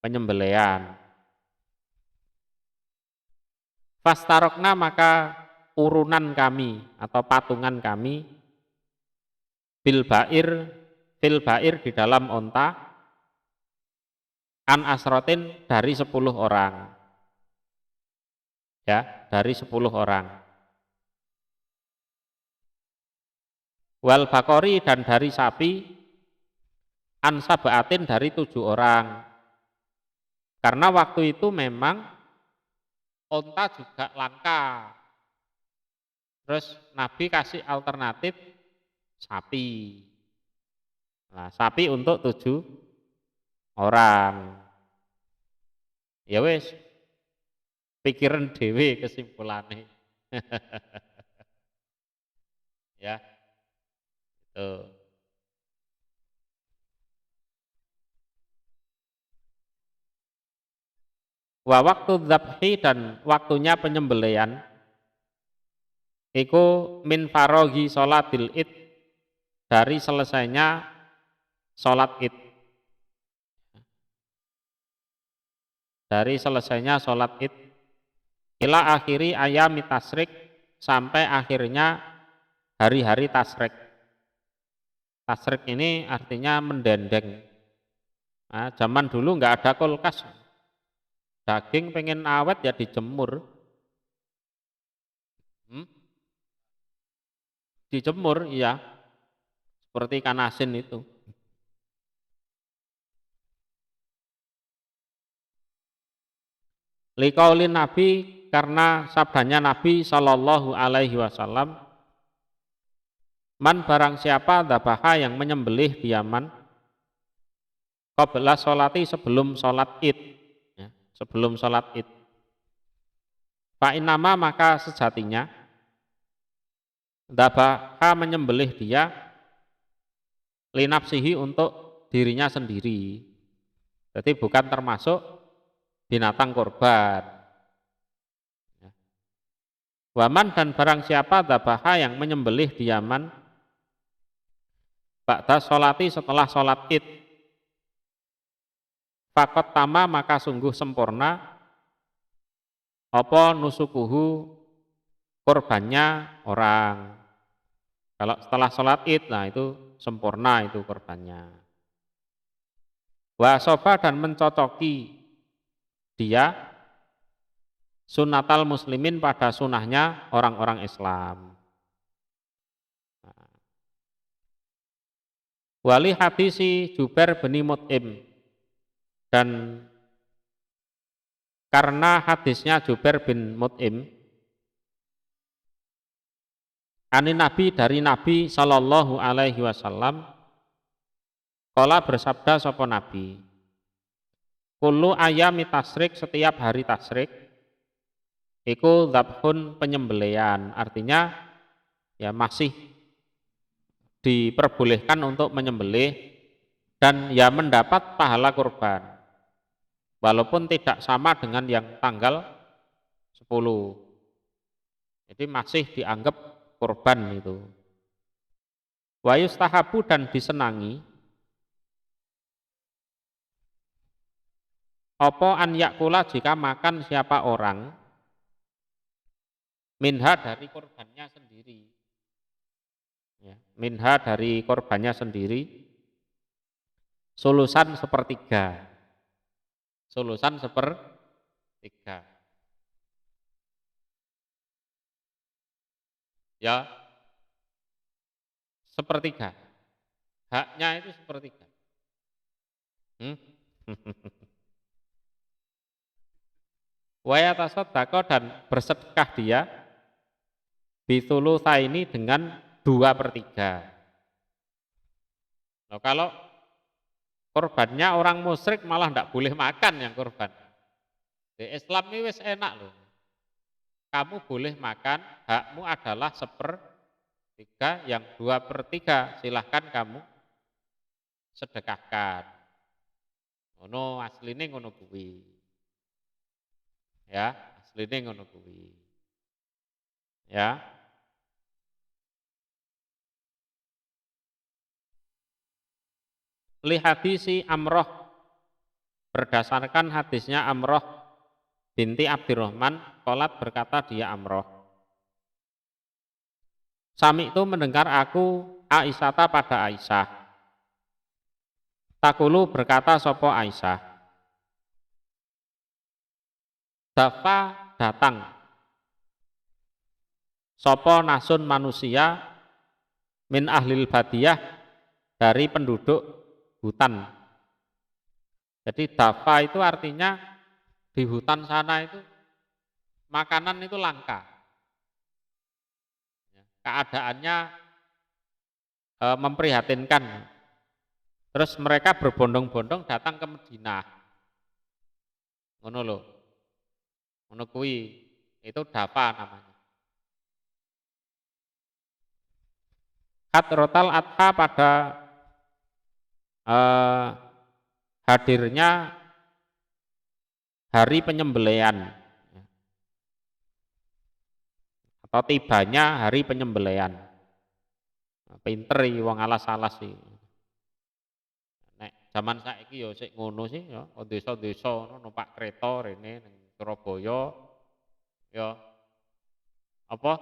penyembelian. Fastarokna maka urunan kami atau patungan kami fil bair di dalam onta an asrotin dari 10 orang. Ya, dari 10 orang. Wal bakori dan dari sapi an sabaatin dari 7 orang. Karena waktu itu memang onta juga langka. Terus Nabi kasih alternatif sapi. Nah, sapi untuk 7 orang. Ya wis, pikiran dhewe kesimpulannya. Ya, itu. Wa waktu dzabhi dan waktunya penyembelihan iku min faraghi sholatil id, dari selesainya sholat id. Dari selesainya sholat id ila akhiri ayami tasrik, sampai akhirnya hari-hari tasrik. Tasrik ini artinya mendendeng. Nah, zaman dulu nggak ada kulkas, daging pengen awet ya dijemur. Hmm? Dijemur, iya, seperti ikan asin itu. Liqaulin Nabi, karena sabdanya Nabi Shallallahu Alaihi Wasallam, man barang siapa dabaha yang menyembelih diaman, qabla sholati sebelum sholat id, ya, sebelum sholat id. Fa innama maka sejatinya dabaha menyembelih dia linapsihi untuk dirinya sendiri. Jadi bukan termasuk binatang korban. Waman dan barang siapa dabaha yang menyembelih diaman ba'da sholati setelah sholat id, fakot tama maka sungguh sempurna apa nusukuhu korbannya orang. Kalau setelah sholat id, nah itu sempurna itu korbannya. Wa sofa dan mencocoki dia sunnatal muslimin pada sunnahnya orang-orang Islam. Wali hadisi Jubair bin Mut'im, dan karena hadisnya Jubair bin Mut'im ani Nabi, dari Nabi Sallallahu Alaihi Wasallam, kala bersabda sapa Nabi, kullu ayami tasrik, setiap hari tasrik iku dzabhun penyembelian, artinya ya masih diperbolehkan untuk menyembelih dan ya mendapat pahala kurban walaupun tidak sama dengan yang tanggal 10. Jadi masih dianggap kurban itu. Wa yustahabu dan disenangi apa an yakula, jika makan siapa orang minha dari korbannya sendiri, ya, minha dari korbannya sendiri, sulusan sepertiga, sulusan sepertiga, ya, sepertiga, haknya itu sepertiga. Hmm? Waya tasoddaqo dan bersedekah dia bitulusa ini dengan 2/3. Nah, kalau korbannya orang musyrik malah tidak boleh makan yang korban. Di Islam ini wis enak loh. Kamu boleh makan, hakmu adalah 1/3, yang 2/3 silahkan kamu sedekahkan. Ngono asline ngono kuwi. Ya, asline ngono kuwi. Ya. Li hadisi Amroh, berdasarkan hadisnya Amroh binti Abdurrahman, qalat berkata dia Amroh, sami itu mendengar aku Aisyata pada Aisyah, takulu berkata sopo Aisyah, dafa datang sopo nasun manusia min ahlil badiyah, dari penduduk hutan. Jadi dafa itu artinya di hutan sana itu makanan itu langka. Keadaannya memprihatinkan. Terus mereka berbondong-bondong datang ke Madinah. Ngono lho. Ngono kuwi. Itu Dafa namanya. Hadratal Adha pada eh, hadirnya hari penyembelihan atau tibanya hari penyembelihan. Pinter iki wong alas-alas iki. Nek zaman saiki ya sik ngono sih ya, desa-desa ngono numpak kereta rene ning Surabaya ya apa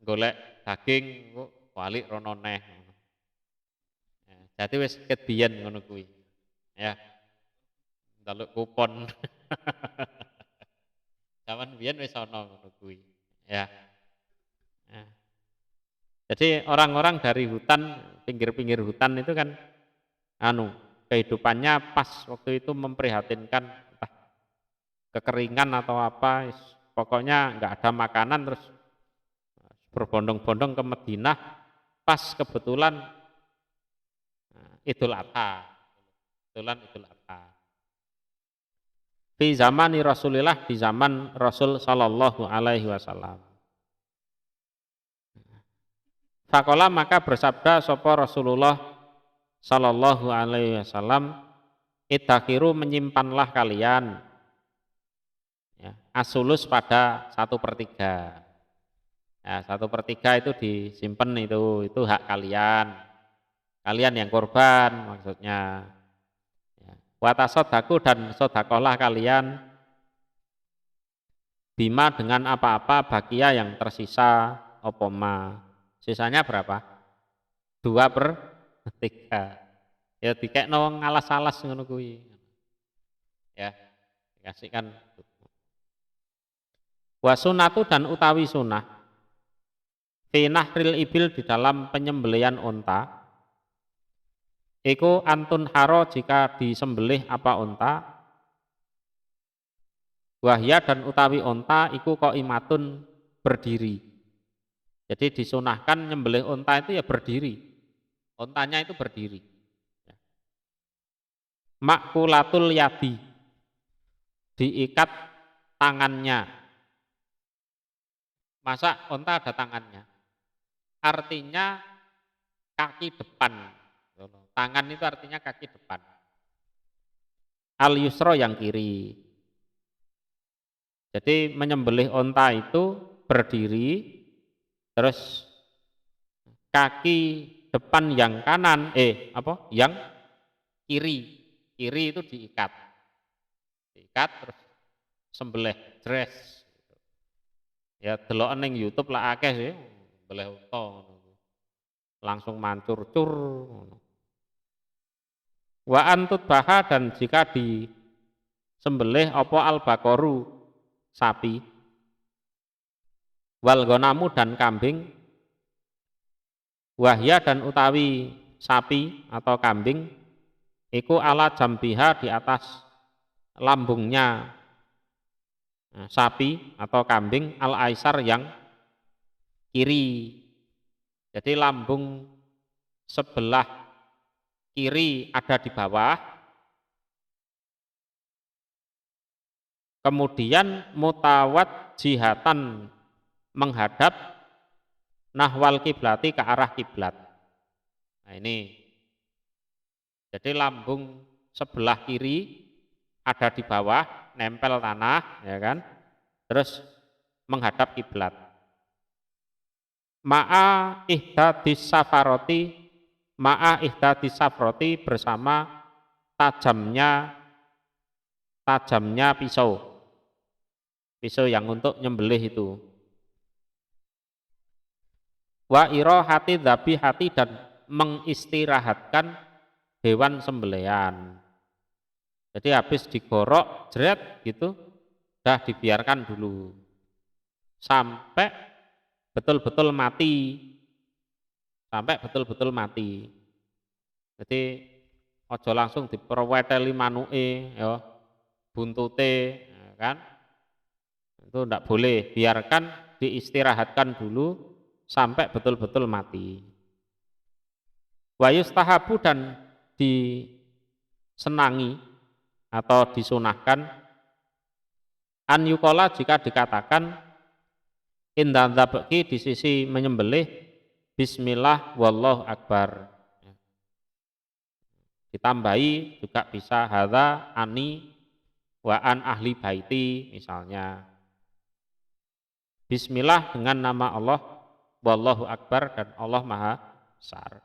golek daging kok balik rono neh. Jadi wis ket biyen ngono kuwi. Ya, njaluk kupon. Zaman biyen wis ana ngono kuwi. Ya. Ya. Jadi orang-orang dari hutan, pinggir-pinggir hutan itu kan anu, kehidupannya pas waktu itu memprihatinkan, entah kekeringan atau apa, pokoknya nggak ada makanan terus berbondong-bondong ke Madinah pas kebetulan Idul Adha. Kebetulan Idul Adha. Di zaman Rasulillah, di zaman Rasul Sallallahu Alaihi Wasallam. Fakola maka bersabda sopo Rasulullah Sallallahu Alaihi Wasallam, idakhiru menyimpanlah kalian ya, asulus pada 1/3. Ya, 1/3 itu disimpan itu hak kalian. Kalian yang korban maksudnya. Ya. Watasodaku dan sodakolah kalian bima dengan apa-apa bagia yang tersisa opoma. Sisanya berapa? 2/3. Ya dikekno ngalas-alas ngono kuwi. Ya, dikasihkan. Wasunatu dan utawi sunah fi nahril ibil di dalam penyembelihan onta iku antun haro jika disembelih apa onta wahya dan utawi onta iku imatun berdiri. Jadi disunahkan nyembelih onta itu ya berdiri. Ontanya itu berdiri. Makulatul yadi diikat tangannya. Masa onta ada tangannya? Artinya kaki depan. Tangan itu artinya kaki depan. Al yusro yang kiri. Jadi menyembelih onta itu berdiri, terus kaki depan yang kanan, yang kiri itu diikat terus sembelih dress. Ya delok ning YouTube lah akeh sih, sembelih unta langsung mancur cur. Wa antut baha dan jika disembelih apa al-baqaru sapi wal gonamu dan kambing wahya dan utawi sapi atau kambing iku ala jambiha di atas lambungnya sapi atau kambing al-aisar yang kiri. Jadi lambung sebelah kiri ada di bawah, kemudian mutawat jihatan menghadap nahwal kiblati ke arah kiblat. Nah ini, jadi lambung sebelah kiri ada di bawah, nempel tanah, ya kan? Terus menghadap kiblat. Ma'a ihdadis safaroti bersama tajamnya pisau yang untuk nyembelih itu. Wa irohati dzabihati dan mengistirahatkan hewan sembelihan. Jadi habis digorok jeret gitu, dah dibiarkan dulu sampai betul-betul mati. Jadi ojo langsung diperweteli manuke ya, buntute ya kan. Itu tidak boleh, biarkan diistirahatkan dulu sampai betul-betul mati. Wa yustahabu dan disenangi atau disunahkan an yukola jika dikatakan inda dzabhi di sisi menyembelih bismillah wallahu akbar. Ditambahi juga bisa hadza ani wa an ahli baiti misalnya. Bismillah dengan nama Allah, wallahu akbar dan Allah maha besar.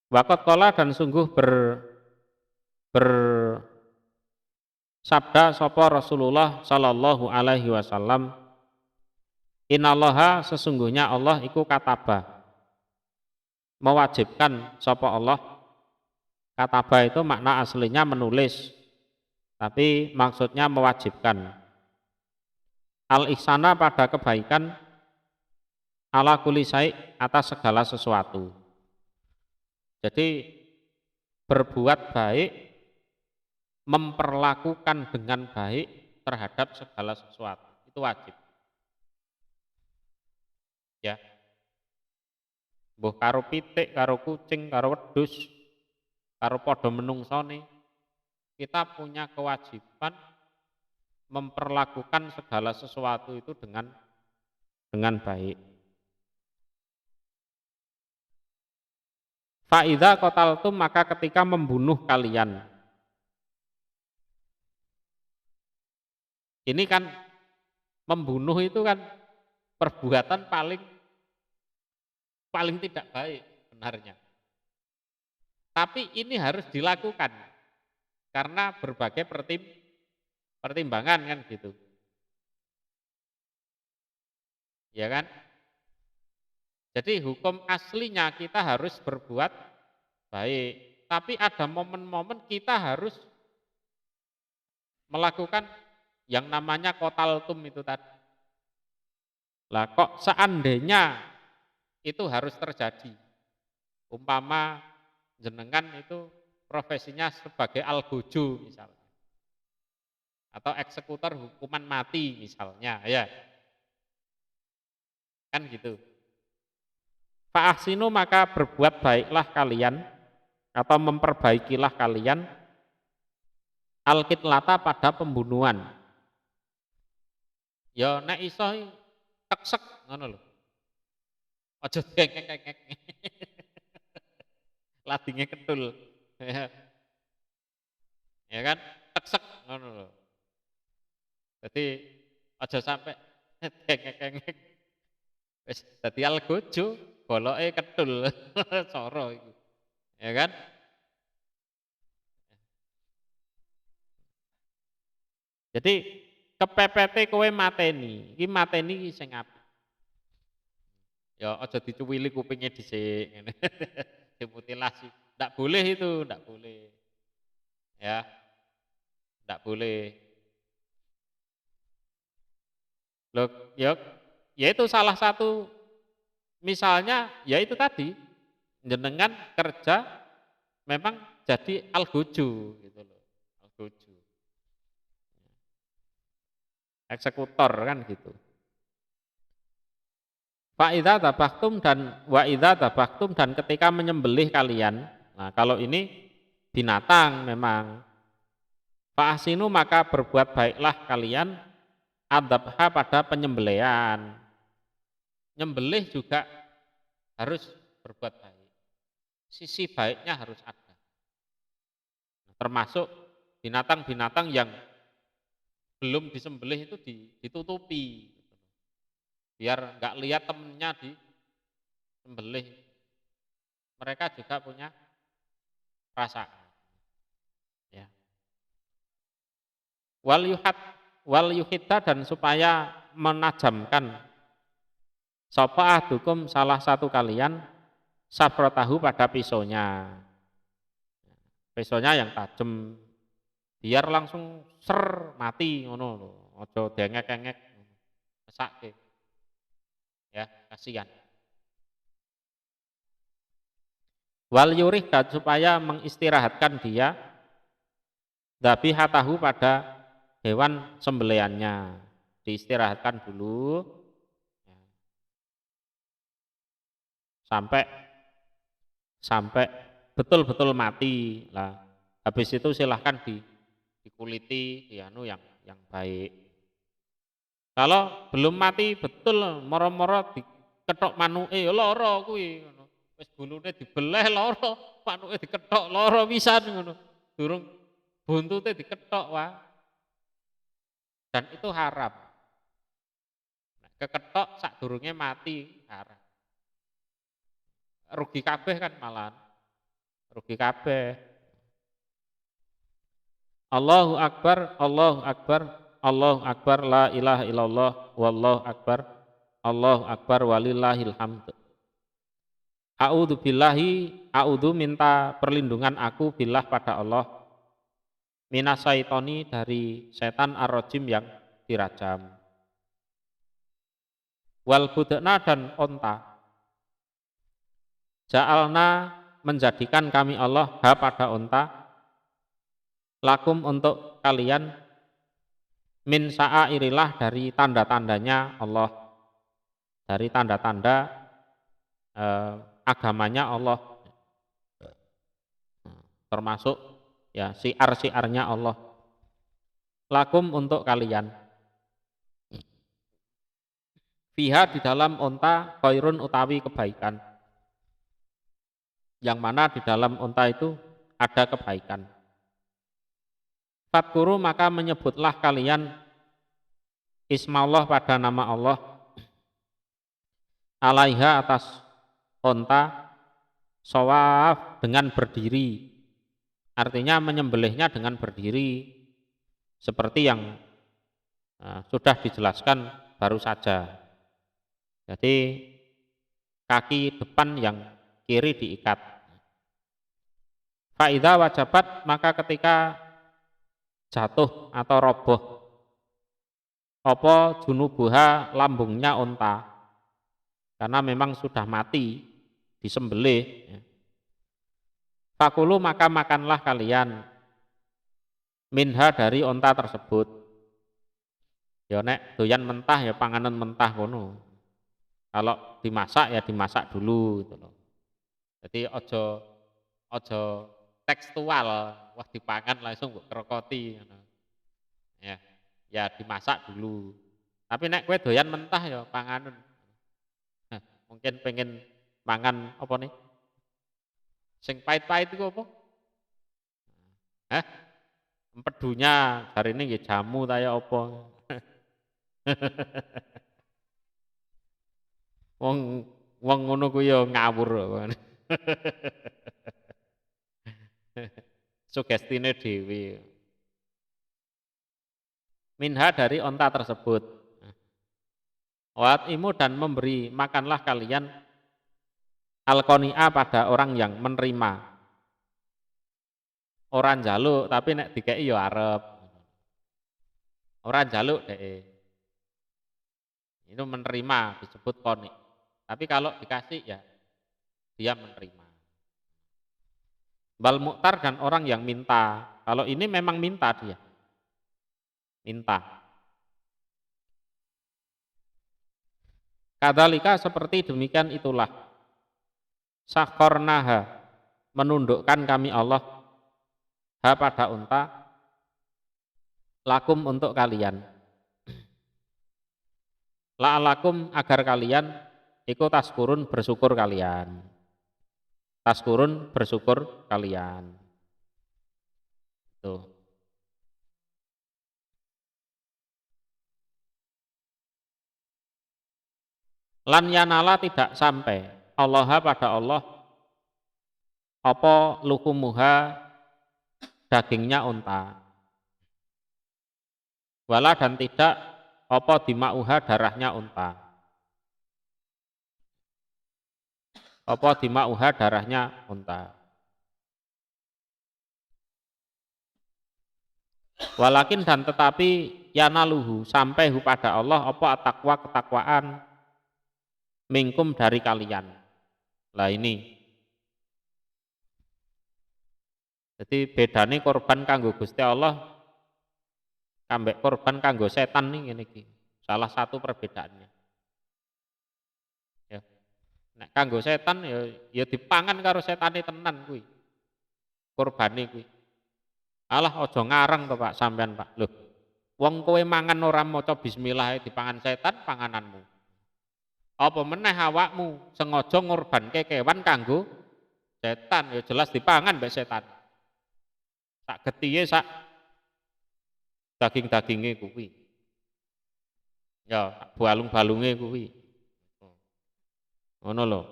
Waqat qala dan sungguh bersabda sapa Rasulullah sallallahu alaihi wasallam, innallaha sesungguhnya Allah iku kataba, mewajibkan sapa Allah. Kataba itu makna aslinya menulis, tapi maksudnya mewajibkan. Al-ihsana pada kebaikan ala kulli syai' atas segala sesuatu. Jadi berbuat baik, memperlakukan dengan baik terhadap segala sesuatu itu wajib. Ya. Mbuh karo pitik, karo kucing, karo wedhus, karo padha menungsone, kita punya kewajiban memperlakukan segala sesuatu itu dengan baik. Fa'idha qataltum maka ketika membunuh kalian. Ini kan membunuh itu kan perbuatan paling tidak baik benarnya. Tapi ini harus dilakukan karena berbagai pertimbangan kan gitu. Ya kan? Jadi hukum aslinya kita harus berbuat baik, tapi ada momen-momen kita harus melakukan yang namanya qataltum itu tadi. Lah kok seandainya itu harus terjadi, umpama jenengan itu profesinya sebagai algojo misalnya, atau eksekutor hukuman mati misalnya, ya kan gitu. Fa'ahsinu maka berbuat baiklah kalian atau memperbaikilah kalian al-kitlata pada pembunuhan. Ya nek iso teksek ngono lho. Aja dengek-dengek. Ladinge ketul. Ya kan? Teksek ngono lho. Jadi aja sampai dengek-dengek. Wis dadi algojo, boloke ketul. Soro iku. Ya kan? Jadi kepepete kowe mateni, iki mateni sing apik. Ya aja dicuwili kupingnya dhisik ngene. Dimutilasi. Ndak boleh itu, ndak boleh. Ya. Ndak boleh. Loh, ya itu salah satu misalnya ya itu tadi jenengan kerja memang jadi algojo gitu loh. Algojo. Eksekutor kan gitu. Fa'idha tabaktum dan wa'idha tabaktum dan ketika menyembelih kalian. Nah kalau ini binatang memang. Fa'asinu maka berbuat baiklah kalian adabha pada penyembelihan. Nyembelih juga harus berbuat baik. Sisi baiknya harus ada. Termasuk binatang-binatang yang belum disembelih itu ditutupi. Biar nggak lihat temennya disembelih. Mereka juga punya perasaan. Ya. Wal yuhita dan supaya menajamkan sapa ahdukum salah satu kalian safrotahu pada pisaunya. Pisaunya yang tajam biar langsung ser mati ngono lho. Aja dengek-dengek mesake. Ya, kasihan. Wal yurih dan supaya mengistirahatkan dia dzabihatahu pada hewan sembeliannya. Diistirahatkan dulu. sampai sampai betul-betul mati lah. Habis itu silahkan dikuliti, dianu yang baik. Kalau belum mati betul moro-moro diketok manuke ya lara kuwi ngono. Wis gulune dibeleh lara, manuke diketok lara pisan ngono. Durung buntute diketok wae. Dan itu haram. Keketok sadurunge mati haram. Rugi kabeh kan malahan. Rugi kabeh. Allahu Akbar, Allahu Akbar, Allahu Akbar, la ilaha illallah, wallahu Akbar, Allahu Akbar, walillahil hamd. A'udzu billahi, a'udzu minta perlindungan aku billah pada Allah, minasaitoni dari setan ar-rajim yang dirajam. Wal budna dan onta. Ja'alna menjadikan kami Allah ha pada onta, lakum untuk kalian min sa'airillah dari tanda-tandanya Allah, dari tanda-tanda agamanya Allah, termasuk ya siar-siarnya Allah. Lakum untuk kalian, fiha di dalam onta khairun utawi kebaikan, yang mana di dalam onta itu ada kebaikan. Fadkuru maka menyebutlah kalian ismallah pada nama Allah, alaiha atas onta, shawaf dengan berdiri, artinya menyembelihnya dengan berdiri seperti yang sudah dijelaskan baru saja. Jadi kaki depan yang kiri diikat. Fa'idha wajabat maka ketika jatuh atau roboh apa junubuha lambungnya onta, karena memang sudah mati disembelih ya. Fakulu maka makanlah kalian minha dari onta tersebut. Ya nek doyan mentah ya panganan mentah kono. Kalau dimasak ya dimasak dulu gitu loh. Jadi ojo tekstual, wah dipangan langsung mbok krokoti ngono. Ya dimasak dulu. Tapi nek kowe doyan mentah ya panganan. Nah, mungkin pengen mangan apa nih? Sing pahit-pahit itu apa? Hah? Empedunya hari ini nggih jamu ta ya apa? Wong wong ngono ku ya ngawur. Sugestine dhewe. Minha dari onta tersebut. Wat imu dan memberi makanlah kalian alqoni'a pada orang yang menerima. Orang jaluk tapi nek dikei ya arep. Orang jaluk deh. Itu menerima disebut qoni. Tapi kalau dikasih ya dia menerima. Bal mu'tar dan orang yang minta. Kalau ini memang minta dia. Minta. Kadzalika seperti demikian itulah. Sakharnaha menundukkan kami Allah ha pada unta lakum untuk kalian. La'alakum agar kalian ikut taskurun bersyukur kalian. Taskurun bersyukur kalian. Tuh. Lan yanala tidak sampai Allah pada Allah apa lukumuha dagingnya unta. Wala dan tidak apa dimauha darahnya unta. Apa dimauha darahnya unta. Walakin dan tetapi yanaluhu sampai pada Allah apa takwa ketakwaan mingkum dari kalian. Lah ini. Jadi bedane korban kanggo Gusti Allah ambek korban kanggo setan nih ngene iki. Salah satu perbedaannya. Ya. Nek kanggo setan ya dipangan karo setane tenan kuwi. Kurbane kuwi. Alah aja ngarang to Pak sampean Pak. Loh, wong kowe mangan ora maca bismillah dipangan setan pangananmu. Apa meneh awakmu sengaja ngorbanke kewan kanggo setan ya jelas dipangan mbek setan. Sak getihe sak daging-daginge kuwi. Ya, sak balung-balunge kuwi. Ngono lho.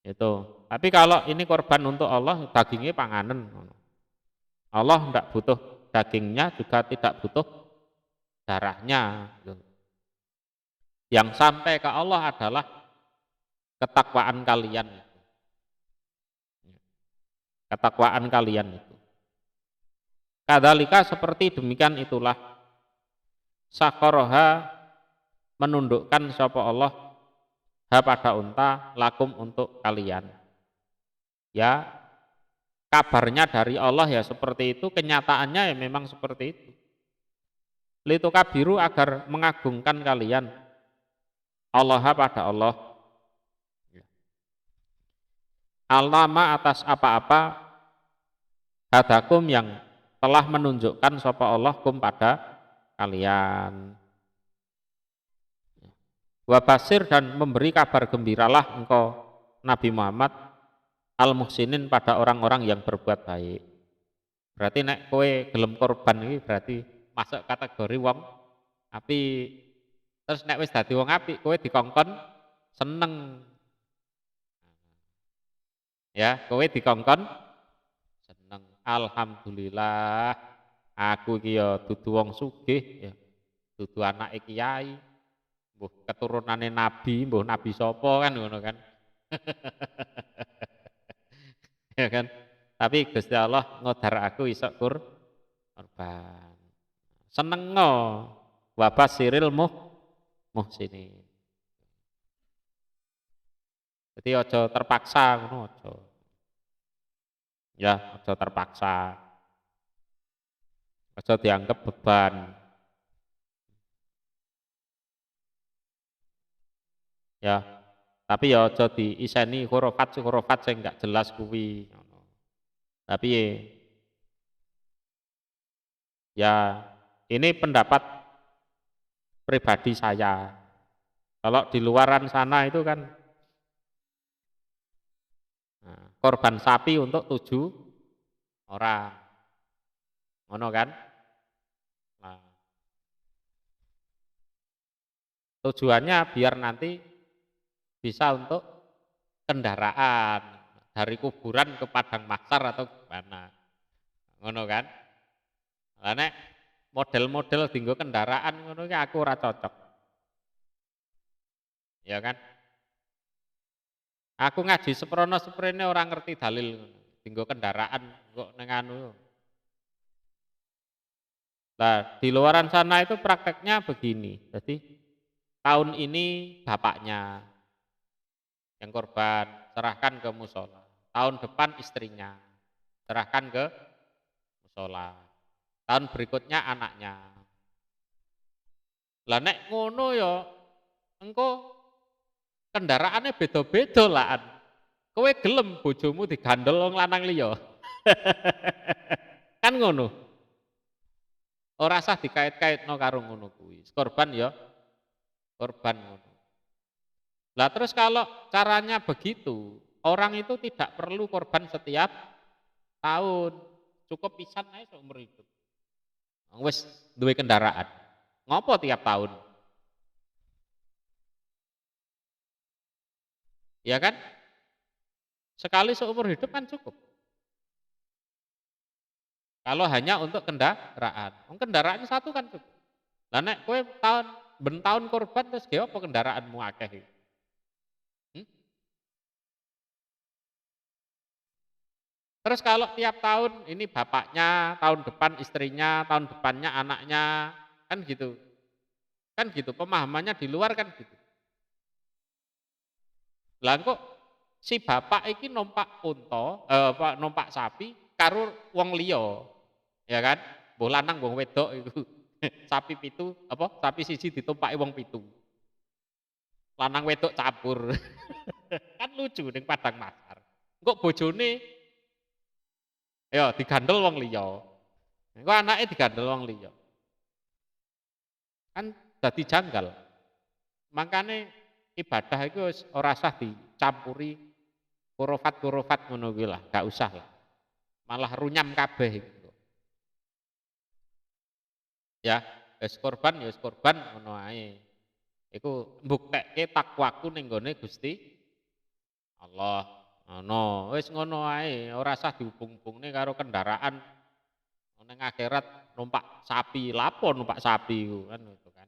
Itu. Tapi kalau ini korban untuk Allah, dagingnya panganen. Allah tidak butuh dagingnya, juga tidak butuh darahnya. Yang sampai ke Allah adalah ketakwaan kalian. Ketakwaan kalian itu. Kadzalika seperti demikian itulah sakoroha menundukkan sapa Allah ha pada unta lakum untuk kalian. Ya, kabarnya dari Allah ya seperti itu, kenyataannya ya memang seperti itu. Litu kabiru agar mengagungkan kalian Allah pada Allah. Alama atas apa-apa hadakum yang telah menunjukkan sapa Allah kum pada kalian. Wabasir dan memberi kabar gembiralah engkau Nabi Muhammad al-muhsinin pada orang-orang yang berbuat baik. Berarti nek kowe gelem korban iki berarti masuk kategori wong api. Terus nek wis dadi wong apik kowe dikongkon seneng. Ya, kowe dikongkon seneng. Alhamdulillah aku iki ya dudu wong sugih ya. Dudu anake kiai. Mbuh keturunane nabi, mbuh nabi sapa kan ngono kan. Ya kan? Tapi Gusti Allah ngodar aku iso korban. Seneng wabas siril muhsinin. Jadi aja terpaksa ngono aja. Ya, aja terpaksa. Aja dianggap beban. Ya, tapi ya aja diiseni hurufat sing enggak jelas kuwi. Tapi ya ini pendapat pribadi saya. Kalau di luaran sana itu kan korban sapi untuk 7 orang. Ngono kan? Nah, tujuannya biar nanti bisa untuk kendaraan dari kuburan ke padang mahsyar atau gimana. Ngono kan? Lah nek model-model dinggo kendaraan ngono ki aku ora cocok. Ya kan? Aku ngaji seprono-seprene orang ngerti dalil dinggo kendaraan kok ning anu. Nah, di luaran sana itu prakteknya begini. Jadi tahun ini bapaknya yang korban, serahkan ke musola. Tahun depan istrinya, serahkan ke musola. Tahun berikutnya anaknya. Lah nek ngono ya engko kendaraannya beda-beda lah. Kowe gelem bojomu digandol wong lanang liya. Kan ngono. Ora sah dikait-kaitno karo ngono kuwi. Korban ya korban ngono. Lah terus kalau caranya begitu, orang itu tidak perlu korban setiap tahun. Cukup pisan ae seumur hidup. Wis duwe kendaraan. Ngopo tiap tahun? Ya kan? Sekali seumur hidup kan cukup. Kalau hanya untuk kendaraan. Kendaraannya satu kan cukup. Lah nek kowe tahun korban terus ge apa kendaraanmu akeh? Terus kalau tiap tahun ini bapaknya, tahun depan istrinya, tahun depannya anaknya, kan gitu. Kan gitu, pemahamannya di luar kan gitu. Lah kok si bapak iki numpak unta, numpak sapi karo wong liya. Ya kan? Mbah lanang mbah wedok iku. Sapi pitu apa? Sapi siji ditumpaki wong pitu. lanang wedok campur. Kan lucu ning padang masar. Engko bojone ya digandel wong liya. Engko anake digandel wong liya. Kan dadi janggal. Makane ibadah iku wis ora usah dicampuri kurufat-kurufat ngono kuwi lah, gak usah lah. Malah runyam kabeh iku. Ya, wis korban ya wis korban ngono ae. Iku mbuktekke takwaku ning gone Gusti Allah. Ngono, wis ngono ae, ora usah dihubung-hubungne karo kendaraan ning akhirat numpak sapi, lapo numpak sapi ku kan gitu kan.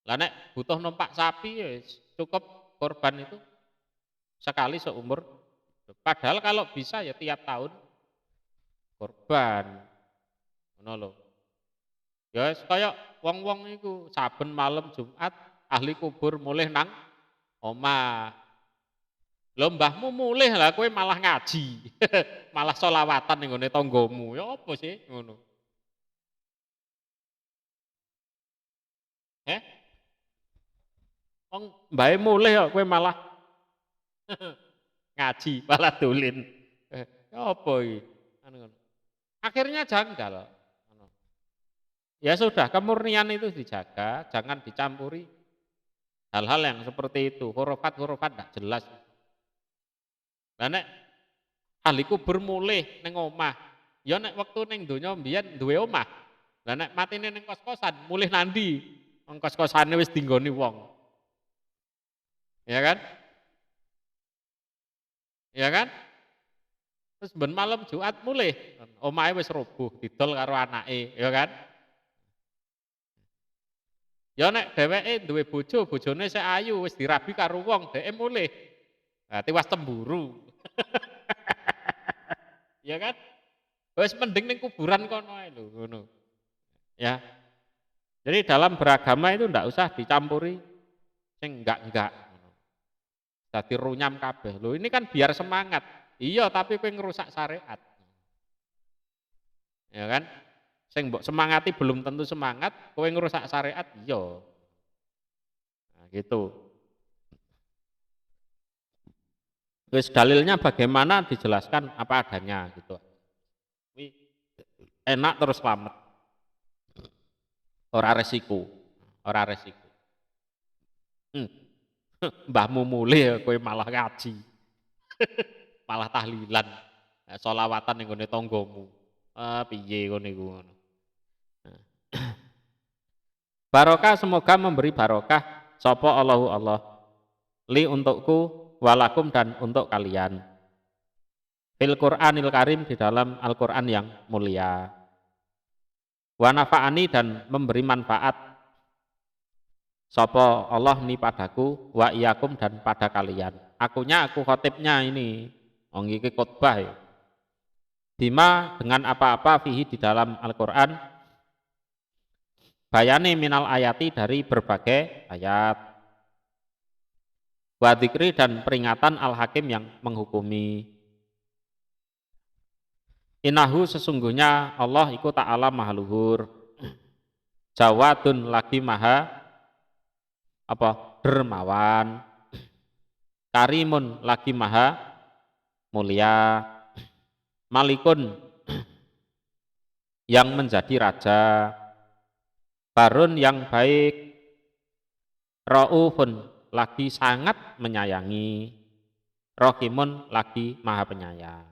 Lah nek butuh numpak sapi ya wis cukup korban itu sekali seumur hidup. Padahal kalau bisa ya tiap tahun korban. Ngono lho. Ya wis kaya wong-wong iku saben malam Jumat ahli kubur mulih nang omah. Lho mbahmu mulih lah kowe malah ngaji. Malah selawatan ning gone tanggamu. Ya apa sih ngono? Heh, wong mbahe mulih kok kowe malah ngaji, malah dolen. Ya apa iki? Anu ngono. Akhirnya janggal. Ngono. Ya sudah, kemurnian itu dijaga, jangan dicampuri hal-hal yang seperti itu. Hurufat-hurufat enggak jelas. Lah nek ahli kubur mulih ning omah, ya nek wektu ning donya mbiyen duwe omah. Lah nek matine ning kos-kosan, mulih nandi? Wong kos-kosane wis dinggoni wong. Ya kan? Ya kan? Terus ben malam Jumat mulih, omahe wis rubuh, didol karo anake, ya kan? Ya nek dheweke duwe bojo, bojone sik ayu, wis dirabi karo wong, dheke mulih. Nah, tiwas cemburu. Ya kan? Wis mending ning kuburan kono ae lho, ngono. Ya. Jadi dalam beragama itu ndak usah dicampuri sing enggak ngono. Dadi runyam kabeh. Lho ini kan biar semangat. Iya, tapi kowe ngerusak syariat. Ya kan? Sing mbok semangati belum tentu semangat, kowe ngerusak syariat iya. Nah, gitu. Wis dalilnya bagaimana dijelaskan apa adanya gitu. Kuwi enak terus selamat. Ora resiko. Ora resiko. Mbahmu mulih kowe malah ngaji. Malah tahlilan. Sholawatan ning gone tanggamu. Piye ngono iku ngono. Barokah semoga memberi barokah sapa Allahu Allah li untukku walakum dan untuk kalian. Fil Qur'anil Karim di dalam Al-Qur'an yang mulia. Wa nafa'ani dan memberi manfaat sapa Allah ni padaku wa iyakum dan pada kalian. Akunya aku khotibnya ini. Wong iki khotbah ya. Bima dengan apa-apa fihi di dalam Al-Qur'an bayani minal ayati dari berbagai ayat wa dzikri dan peringatan al-hakim yang menghukumi. Innahu sesungguhnya Allah iku ta'ala maha luhur jawadun lagi maha apa dermawan karimun lagi maha mulia malikun yang menjadi raja barun yang baik raufun lagi sangat menyayangi rohimun lagi maha penyayang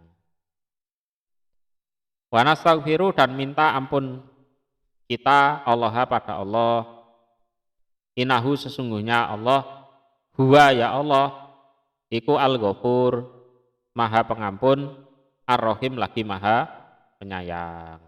wa nastaghfiru dan minta ampun kita Allah pada Allah innahu sesungguhnya Allah huwa ya Allah iku al-ghafur maha pengampun ar-rahim lagi maha penyayang.